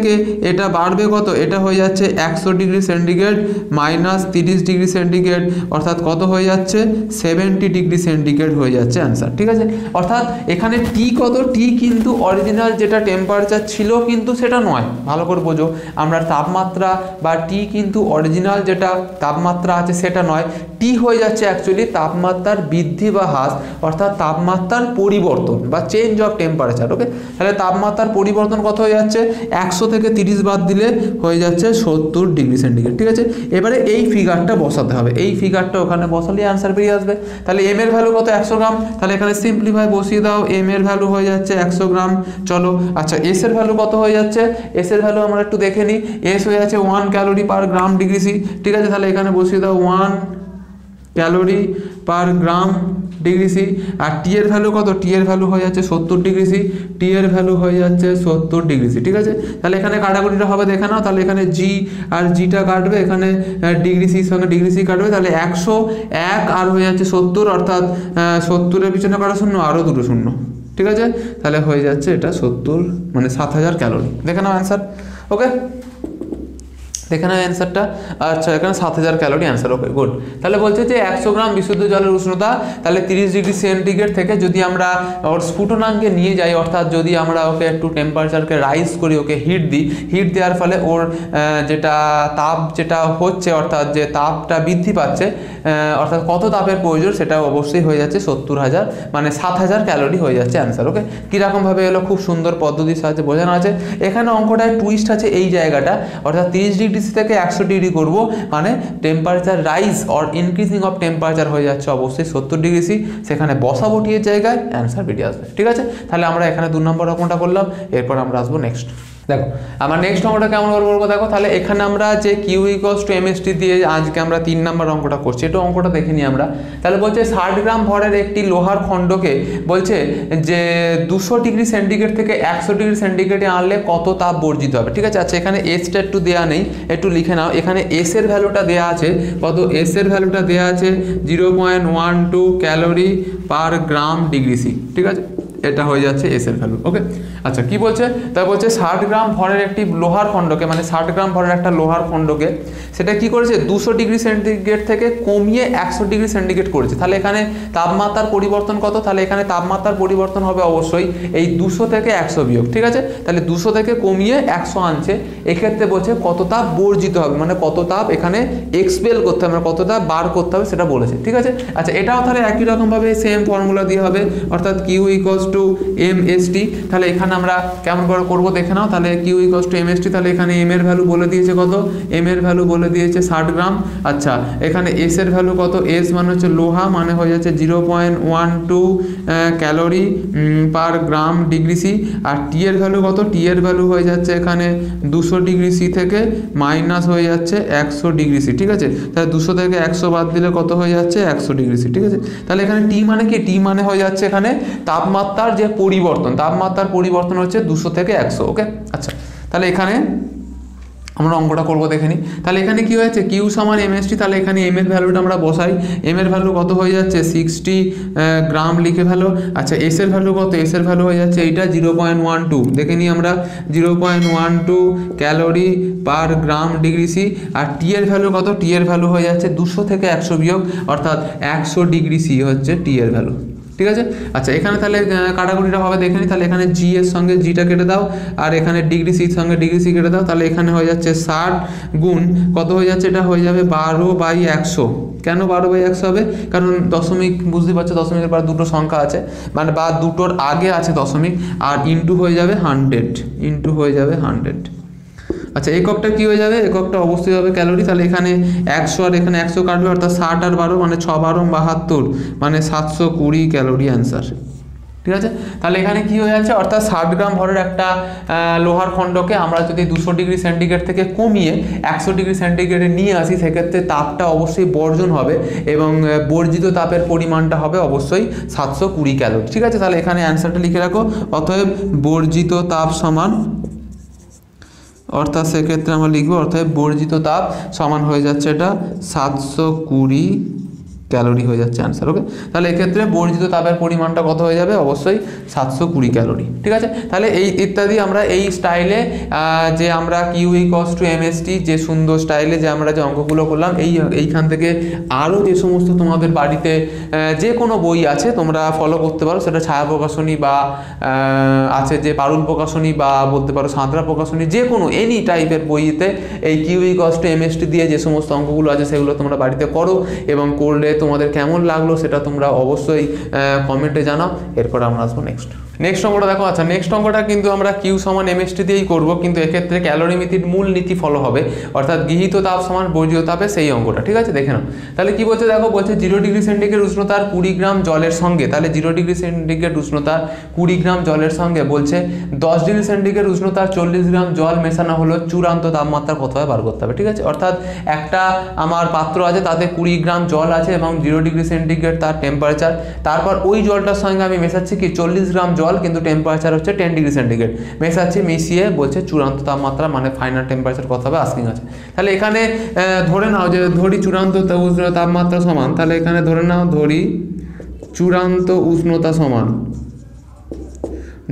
এটা বাড়বে কত, এটা হয়ে যাচ্ছে 100 degree centigrade minus 30 degree centigrade, অর্থাৎ কত হয়ে যাচ্ছে 70 ডিগ্রি সেন্টিগ্রেড হয়ে যাচ্ছে অ্যান্সার, ঠিক আছে। অর্থাৎ এখানে টি কত, টি কিন্তু অরিজিনাল যেটা টেম্পারেচার ছিল কিন্তু সেটা নয়, ভালো করে বোঝো, আমরা তাপমাত্রা বা টি কিন্তু অরিজিনাল যেটা তাপমাত্রা আছে সেটা নয়, টি হয়ে যাচ্ছে অ্যাকচুয়ালি তাপমাত্রার বৃদ্ধি বা হ্রাস, অর্থাৎ তাপমাত্রার পরিবর্তন বা চেঞ্জ অফ টেম্পারেচার। ওকে, তাহলে তাপমাত্রার পরিবর্তন কত হয়ে যাচ্ছে, 100 থেকে 30 বাদ দিলে হয়ে যাচ্ছে 70 ডিগ্রি সেন্টিগ্রেড, ঠিক আছে। এবারে এই ফিগারটা বসাতে হবে, এই ফিগারটা ওখানে বসালে অ্যান্সার বেরিয়ে আসবে। তাহলে এম এর ভ্যালু কত, 100 গ্রাম, তাহলে এখানে সিম্পলিফাই বসিয়ে দাও, এম এর ভ্যালু হয়ে যাচ্ছে 100 গ্রাম। চলো, আচ্ছা এস এর ভ্যালু কত হয়ে যাচ্ছে, এস এর ভ্যালু আমরা একটু দেখে নিই, এস হয়ে যাচ্ছে 1 calorie per gram degree C, ঠিক আছে। তাহলে এখানে বসিয়ে দাও 1 calorie per gram degree C. আর টি এর ভ্যালু কত, টি এর ভ্যালু হয়ে যাচ্ছে 70 ডিগ্রি সি, টি এর ভ্যালু হয়ে যাচ্ছে 70 ডিগ্রি সি, ঠিক আছে। তাহলে এখানে কাটাকুটিটা হবে দেখে নাও, তাহলে এখানে জি আর জিটা কাটবে, এখানে ডিগ্রি সির সঙ্গে ডিগ্রি সি কাটবে, তাহলে 101 আর হয়ে যাচ্ছে 70, অর্থাৎ 70-এর পিছনে কাটা শূন্য, আরও দুটো শূন্য, ঠিক আছে। তাহলে হয়ে যাচ্ছে এটা 70 মানে 7000 ক্যালোরি, দেখে নাও অ্যান্সার। ওকে, দেখে নাও অ্যান্সারটা, আচ্ছা এখানে 7000 ক্যালোরি অ্যান্সার। Okay good. তাহলে বলছে যে 100 গ্রাম বিশুদ্ধ জলের উষ্ণতা তাহলে 30 ডিগ্রি সেন্টিগ্রেড থেকে যদি আমরা ওর স্ফুটনাঙ্কে নিয়ে যাই, অর্থাৎ যদি আমরা ওকে একটু টেম্পারেচারকে রাইজ করি, ওকে হিট দিই, হিট দেওয়ার ফলে ওর যেটা তাপ যেটা হচ্ছে, অর্থাৎ যে তাপটা বৃদ্ধি পাচ্ছে, অর্থাৎ কত তাপের প্রয়োজন সেটা অবশ্যই হয়ে যাচ্ছে 70,000 মানে 7000 ক্যালোরি হয়ে যাচ্ছে অ্যান্সার। ওকে, কীরকমভাবে এলো, খুব সুন্দর পদ্ধতির সাহায্যে বোঝানো আছে। এখানে অঙ্কটায় টুইস্ট আছে এই জায়গাটা, অর্থাৎ 30 ডিগ্রি থেকে 100 ডিগ্রি করবো, মানে temperature rise or increasing of temperature হয়ে যাচ্ছে অবশ্যই 70 ডিগ্রি সি, সেখানে বসাবো টি এর জায়গায়, অ্যান্সার বেরিয়ে আসবে, ঠিক আছে। তাহলে আমরা এখানে 2 নম্বর অঙ্কটা করলাম, এরপর আমরা আসবো নেক্সট। দেখো আমার নেক্সট অঙ্কটা কেমন করবো, দেখো তাহলে এখানে আমরা যে কিউ ইকুয়ালস টু এমএসটি দিয়ে আজকে আমরা 3 নম্বর অঙ্কটা করছি, এটা অঙ্কটা দেখে নিই আমরা। তাহলে বলছে 60 গ্রাম ভরের একটি লোহার খণ্ডকে বলছে যে 200 ডিগ্রি সেন্টিগ্রেড থেকে 100 ডিগ্রি সেন্টিগ্রেডে আনলে কত তাপ বর্জিত হবে, ঠিক আছে। আচ্ছা এখানে এসটা একটু দেওয়া নেই, একটু লিখে নাও, এখানে এস এর ভ্যালুটা দেওয়া আছে কত, এস এর ভ্যালুটা দেওয়া আছে 0.12 calorie per gram degree C, ঠিক আছে, এটা হয়ে যাচ্ছে এস এর ভ্যালু। ওকে, আচ্ছা কি বলছে, তা বলছে 60 গ্রাম ভরের একটি লোহার খণ্ডকে, মানে 60 গ্রাম ভরের একটা লোহার খণ্ডকে সেটা কি করেছে 200 ডিগ্রি সেন্টিগ্রেড থেকে কমিয়ে 100 ডিগ্রি সেন্টিগ্রেড করেছে। তাহলে এখানে তাপমাত্রার পরিবর্তন কত, তাহলে এখানে তাপমাত্রার পরিবর্তন হবে অবশ্যই এই 200 থেকে 100 বিয়োগ, ঠিক আছে। তাহলে 200 থেকে কমিয়ে 100 আনছে, এক্ষেত্রে বলছে কত তাপ বর্জিত হবে, মানে কত তাপ এখানে এক্সপেল করতে হবে, মানে কত তাপ বার করতে হবে সেটা বলেছে, ঠিক আছে। আচ্ছা এটাও তাহলে একই রকমভাবে সেম ফর্মুলা দিয়ে হবে, অর্থাৎ Q equals to M S T. তাহলে এখানে আমরা কেমন করে করবো দেখে নাও, তাহলে Q equals to M S T, তাহলে এখানে এম এর ভ্যালু বলে দিয়েছে কত, এম এর ভ্যালু বলে দিয়েছে 60 গ্রাম। আচ্ছা এখানে এস এর ভ্যালু কত, এস মানে হচ্ছে লোহা, মানে হয়ে যাচ্ছে 0.12 calorie per gram degree C. আর টি এর ভ্যালু কত, টি এর ভ্যালু হয়ে যাচ্ছে এখানে 200 ডিগ্রি সি থেকে মাইনাস হয়ে যাচ্ছে 100 ডিগ্রি সি, ঠিক আছে। তাহলে 200 থেকে 100 বাদ দিলে কত হয়ে যাচ্ছে 100 ডিগ্রি সি, ঠিক আছে। তাহলে এখানে টি মানে কি, টি মানে হয়ে যাচ্ছে এখানে তাপমাত্রা তাপমাত্রার যে পরিবর্তন, তাপমাত্রার পরিবর্তন হচ্ছে 200 থেকে 100। ওকে, আচ্ছা তাহলে এখানে আমরা অঙ্কটা করবো দেখে নিই। তাহলে এখানে কি হয়েছে, কিউ সমান এমএসটি, তাহলে এখানে এম এর ভ্যালুটা আমরা বসাই। এম এর ভ্যালু কত হয়ে যাচ্ছে 60 গ্রাম লিখে ফেলো। আচ্ছা এস এর ভ্যালু কত, এস এর ভ্যালু হয়ে যাচ্ছে এইটা 0.12, দেখে নিই আমরা 0.12 calorie per gram degree C. আর টি এর ভ্যালু কত, টি এর ভ্যালু হয়ে যাচ্ছে 200 থেকে 100 বিয়োগ, অর্থাৎ 100 ডিগ্রি সি হচ্ছে টি এর ভ্যালু। ঠিক আছে, আচ্ছা এখানে তাহলে কাটাকুটিটা হবে দেখে নিই। তাহলে এখানে জি এর সঙ্গে জিটা কেটে দাও, আর এখানে ডিগ্রি সির সঙ্গে ডিগ্রি সি কেটে দাও। তাহলে এখানে হয়ে যাচ্ছে 60 গুণ কত হয়ে যাচ্ছে, এটা হয়ে যাবে 12/100। কেন 12/100 হবে, কারণ দশমিক, বুঝতে পারছো দশমিকের পর দুটো সংখ্যা আছে, মানে বা দুটোর আগে আছে দশমিক, আর ইন্টু হয়ে যাবে 100, ইন্টু হয়ে যাবে 100। আচ্ছা এককটা কি হয়ে যাবে, এককটা অবশ্যই হবে ক্যালোরি। তাহলে এখানে 100 আর এখানে 100 কাটবে, অর্থাৎ 60 আর 12 মানে 6 12 72, মানে 720 ক্যালোরি অ্যান্সার। ঠিক আছে, তাহলে এখানে কি হয়ে যাচ্ছে, অর্থাৎ 60 গ্রাম ভরের একটা লোহার খণ্ডকে আমরা যদি 200 ডিগ্রি সেন্টিগ্রেড থেকে কমিয়ে 100 ডিগ্রি সেন্টিগ্রেডে নিয়ে আসি, সেক্ষেত্রে তাপটা অবশ্যই বর্জন হবে এবং বর্জিত তাপের পরিমাণটা হবে অবশ্যই 720 ক্যালোরি। ঠিক আছে, তাহলে এখানে অ্যান্সারটা লিখে রাখো, অতএব বর্জিত তাপ সমান, অর্থাৎ সেক্ষেত্রে আমরা লিখবো অর্থাৎ বর্জিত তাপ সমান হয়ে যাচ্ছে এটা 720 ক্যালোরি হয়ে যাচ্ছে অ্যান্সার। ওকে, তাহলে এক্ষেত্রে বর্জিত তাপের পরিমাণটা কত হয়ে যাবে, অবশ্যই 720 ক্যালোরি। ঠিক আছে, তাহলে এই ইত্যাদি আমরা এই স্টাইলে যে আমরা কিউ ইকুয়ালস টু এমএসটি, যে সুন্দর স্টাইলে যে আমরা যে অঙ্কগুলো করলাম, এইখান থেকে আরও যে সমস্ত তোমাদের বাড়িতে যে কোনো বই আছে তোমরা ফলো করতে পারো, সেটা ছায়া প্রকাশনী বা আছে যে পারুল প্রকাশনী বা বলতে পারো সাঁতরা প্রকাশনী, যে কোনো এনি টাইপের বইতে এই কিউ ইকুয়ালস টু এমএসটি দিয়ে যে সমস্ত অঙ্কগুলো আছে সেগুলো তোমরা বাড়িতে করো, এবং করলে তোমাদের কেমন লাগলো সেটা তোমরা অবশ্যই কমেন্টে জানাও। এরপর আমরা আসবো নেক্সট অঙ্কটা দেখো। আচ্ছা নেক্সট অঙ্কটা কিন্তু আমরা কিউ সমান এমএসটি দিয়েই করবো, কিন্তু এক্ষেত্রে ক্যালোরিমিতির মূল নীতি ফলো হবে, অর্থাৎ গৃহীত তাপ সমান বর্জিত তাপে সেই অঙ্কটা। ঠিক আছে, দেখে নাও। তাহলে কি বলছে দেখো, বলছে 0 ডিগ্রি সেন্টিগ্রেড উষ্ণতার 20 গ্রাম জলের সঙ্গে, তাহলে 0 ডিগ্রি সেন্টিগ্রেড উষ্ণতার 20 গ্রাম জলের সঙ্গে বলছে 10 ডিগ্রি সেন্টিগ্রেড উষ্ণতার 40 গ্রাম জল মেশানো হলো, চূড়ান্ত তাপমাত্রা কত হয় বার করতে হবে। ঠিক আছে, অর্থাৎ একটা আমার পাত্র আছে, তাতে 20 গ্রাম জল আছে এবং 0 ডিগ্রি সেন্টিগ্রেড তার টেম্পারেচার, তারপর ওই জলটার সঙ্গে আমি মেশাচ্ছি কি 40 গ্রাম জল, কিন্তু টেম্পারেচার হচ্ছে 10 ডিগ্রি সেন্টিগ্রেড, মেশাচ্ছি, মিশিয়ে বলছে চূড়ান্ত তাপমাত্রা মানে ফাইনাল টেম্পারেচার কত হবে আস্কিং আছে। তাহলে এখানে ধরে নাও যে ধরি চূড়ান্ত তাপমাত্রা সমান, তাহলে এখানে ধরে নাও ধরি চূড়ান্ত উষ্ণতা সমান,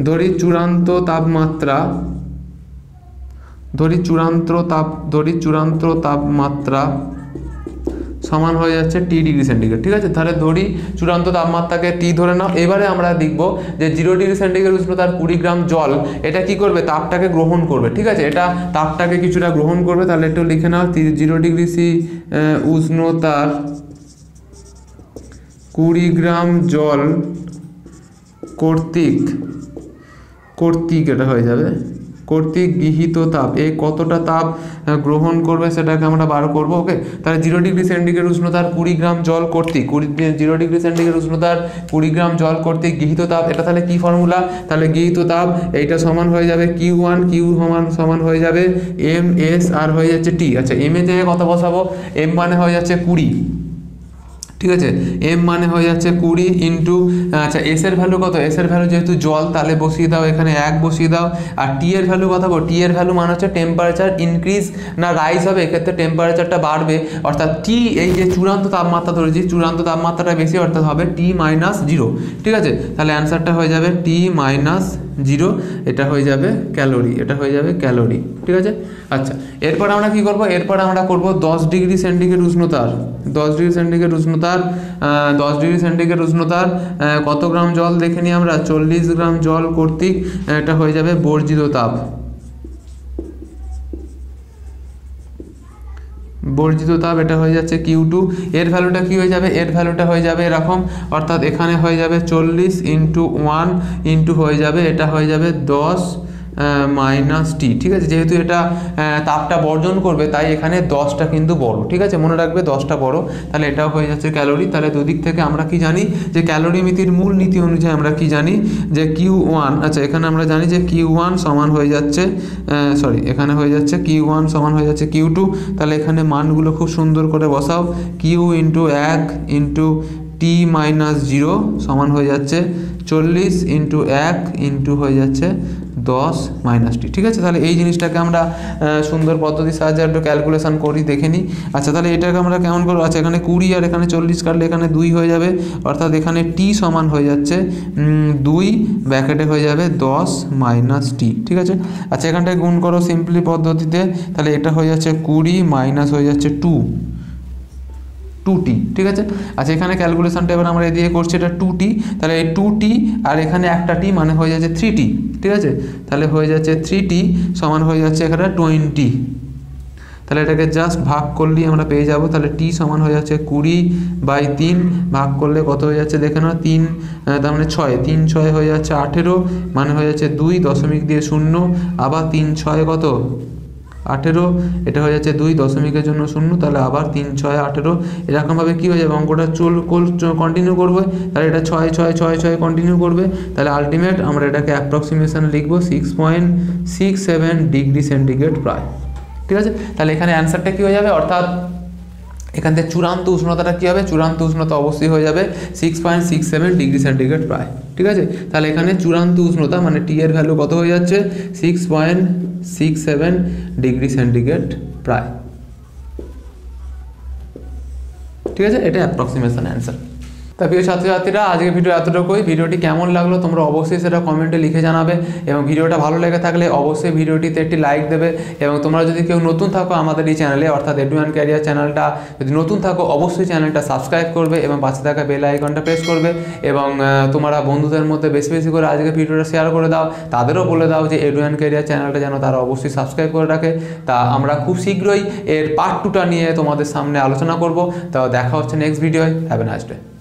ধরি চূড়ান্ত তাপমাত্রা, ধরি চূড়ান্ত তাপমাত্রা সমান হয়ে যাচ্ছে টি ডিগ্রি সেন্টিগ্রেড। ঠিক আছে, তাহলে ধরি চূড়ান্ত তাপমাত্রাকে টি ধরে নাও। এবারে আমরা দেখব যে 0 ডিগ্রি সেন্টিগ্রেড উষ্ণতার 20 গ্রাম জল, এটা কি করবে, তাপটাকে গ্রহণ করবে। ঠিক আছে, এটা তাপটাকে কিছুটা গ্রহণ করবে, তাহলে একটু লিখে নাও 0 ডিগ্রি সি উষ্ণতার 20 গ্রাম জল কর্তৃক এটা হয়ে যাবে কর্তৃক গৃহীত তাপ, এই কতটা তাপ গ্রহণ করবে সেটাকে আমরা বার করবো। ওকে, তাহলে 0 ডিগ্রি সেন্টিগ্রেড উষ্ণতার 20 গ্রাম জল কর্তৃক 0 ডিগ্রি সেন্টিগ্রেড উষ্ণতার 20 গ্রাম জল কর্তৃক গৃহীত তাপ, এটা তাহলে কি ফর্মুলা, তাহলে গৃহীত তাপ এইটা সমান হয়ে যাবে Q1, কিউ সমান হয়ে যাবে এম এস আর হয়ে যাচ্ছে টি। আচ্ছা এম এর জায়গায় কত বসাবো, এম মানে হয়ে যাচ্ছে 20, ঠিক আছে, এম মানে হয়ে যাচ্ছে 20 ইন্টু, আচ্ছা এস এর ভ্যালু কত, এস এর ভ্যালু যেহেতু জল তাহলে বসিয়ে দাও এখানে 1 বসিয়ে দাও। আর টি এর ভ্যালু কত, টি এর ভ্যালু মানে হচ্ছে টেম্পারেচার ইনক্রিজ না রাইজ হবে, এক্ষেত্রে টেম্পারেচারটা বাড়বে, অর্থাৎ টি এই যে চূড়ান্ত তাপমাত্রা ধরেছি, চূড়ান্ত তাপমাত্রাটা বেশি, অর্থাৎ হবে T-0। ঠিক আছে, তাহলে অ্যান্সারটা হয়ে যাবে T-0, এটা হয়ে যাবে ক্যালোরি, এটা হয়ে যাবে ক্যালোরি। ঠিক আছে, আচ্ছা এরপর আমরা কি করব, এরপর আমরা করব 10 ডিগ্রি সেন্টিগ্রেড উষ্ণতার 10 ডিগ্রি সেন্টিগ্রেড উষ্ণতার কত গ্রাম জল দেখে নিই আমরা, 40 গ্রাম জল কর্তৃক এটা হয়ে যাবে বর্জিত তাপ, এটা হয়ে যাচ্ছে Q2। এর ভ্যালুটা কি হয়ে যাবে, এর ভ্যালুটা হয়ে যাবে এরকম, অর্থাৎ এখানে হয়ে যাবে 40 ইন্টু 1 ইন্টু হয়ে যাবে, এটা হয়ে যাবে 10 মাইনাস টি। ঠিক আছে, যেহেতু এটা তাপটা বর্জন করবে তাই এখানে 10টা কিন্তু বড়। ঠিক আছে, মনে রাখবে 10টা বড়, তাহলে এটাও হয়ে যাচ্ছে ক্যালোরি। তাহলে দুদিক থেকে আমরা কি জানি যে ক্যালোরিমিতির মূল নীতি অনুযায়ী আমরা কি জানি যে Q1, আচ্ছা এখানে আমরা জানি যে Q1 সমান হয়ে যাচ্ছে এখানে হয়ে যাচ্ছে Q1 সমান হয়ে যাচ্ছে Q2। তাহলে এখানে মানগুলো খুব সুন্দর করে বসাও, Q ইন্টু 1 ইন্টু T-0 সমান হয়ে যাচ্ছে 40 ইন্টু 1 ইন্টু হয়ে যাচ্ছে 10 মাইনাস টি। ঠিক আছে, তাহলে এই জিনিসটাকে আমরা সুন্দর পদ্ধতির সাহায্যে একটু ক্যালকুলেশন করি, দেখে নিই। আচ্ছা, তাহলে এটাকে আমরা কেমন করবো? আচ্ছা, এখানে 20 আর এখানে 40 কাটলে এখানে 2 হয়ে যাবে, অর্থাৎ এখানে টি সমান হয়ে যাচ্ছে 2 ব্র্যাকেটে হয়ে যাবে 10 মাইনাস টি। ঠিক আছে, আচ্ছা এখানটায় গুণ করো সিম্পলি পদ্ধতিতে, তাহলে এটা হয়ে যাচ্ছে 20 মাইনাস হয়ে যাচ্ছে 2t। ঠিক আছে, আচ্ছা এখানে ক্যালকুলেশনটা এবার আমরা এদিকে করছি, এটা 2t, তাহলে এই 2t আর এখানে একটা টি মানে হয়ে যাচ্ছে 3t। ঠিক আছে, তাহলে হয়ে যাচ্ছে 3t সমান হয়ে যাচ্ছে এখানে 20। তাহলে এটাকে জাস্ট ভাগ করলেই আমরা পেয়ে যাব, তাহলে t সমান হয়ে যাচ্ছে 20/3, ভাগ করলে কত হয়ে যাচ্ছে দেখে নাও, 3 তার মানে 6, 3 6 হয়ে যাচ্ছে 18, মানে হয়ে যাচ্ছে 2 দশমিক দিয়ে 0, আবার 3 6 কত 18, এটা হয়ে যাচ্ছে 2 দশমিকের জন্য 0, তাহলে আবার 3 6 18, এরকমভাবে কী হয়ে যাবে অঙ্কটা কন্টিনিউ করবে, তাহলে এটা 6 6 6 6 কন্টিনিউ করবে, তাহলে আলটিমেট আমরা এটাকে অ্যাপ্রক্সিমেশন লিখবো 6.67 ডিগ্রি সেন্টিগ্রেড প্রায়। ঠিক আছে, তাহলে এখানে অ্যান্সারটা কী হয়ে যাবে, অর্থাৎ এখান থেকে চূড়ান্ত উষ্ণতাটা কী হবে, চূড়ান্ত উষ্ণতা অবশ্যই হয়ে যাবে 6.67 ডিগ্রি সেন্টিগ্রেড প্রায়। ঠিক আছে, তাহলে এখানে চূড়ান্ত উষ্ণতা মানে টি এর ভ্যালু কত হয়ে যাচ্ছে 6.67 ডিগ্রি সেন্টিগ্রেড প্রায়। ঠিক আছে, এটা অ্যাপ্রক্সিমেশন অ্যান্সার। তা প্রিয় ছাত্রছাত্রীরা, আজকে ভিডিও এতটুকুই। ভিডিওটি কেমন লাগলো তোমরা অবশ্যই সেটা কমেন্টে লিখে জানাবে, এবং ভিডিওটা ভালো লেগে থাকলে অবশ্যই ভিডিওটিতে একটি লাইক দেবে, এবং তোমরা যদি কেউ নতুন থাকো আমাদের এই চ্যানেলে অর্থাৎ এডু অ্যান্ড ক্যারিয়ার চ্যানেলটা যদি নতুন থাকো অবশ্যই চ্যানেলটা সাবস্ক্রাইব করবে এবং পাশে থাকা বেল আইকনটা প্রেস করবে, এবং তোমরা বন্ধুদের মধ্যে বেশি বেশি করে আজকে ভিডিওটা শেয়ার করে দাও, তাদেরও বলে দাও যে এডু অ্যান্ড ক্যারিয়ার চ্যানেলটা যেন তারা অবশ্যই সাবস্ক্রাইব করে রাখে। তা আমরা খুব শীঘ্রই এর পার্ট 2টা নিয়ে তোমাদের সামনে আলোচনা করব। তা দেখা হচ্ছে নেক্সট ভিডিওয়। Have a nice day.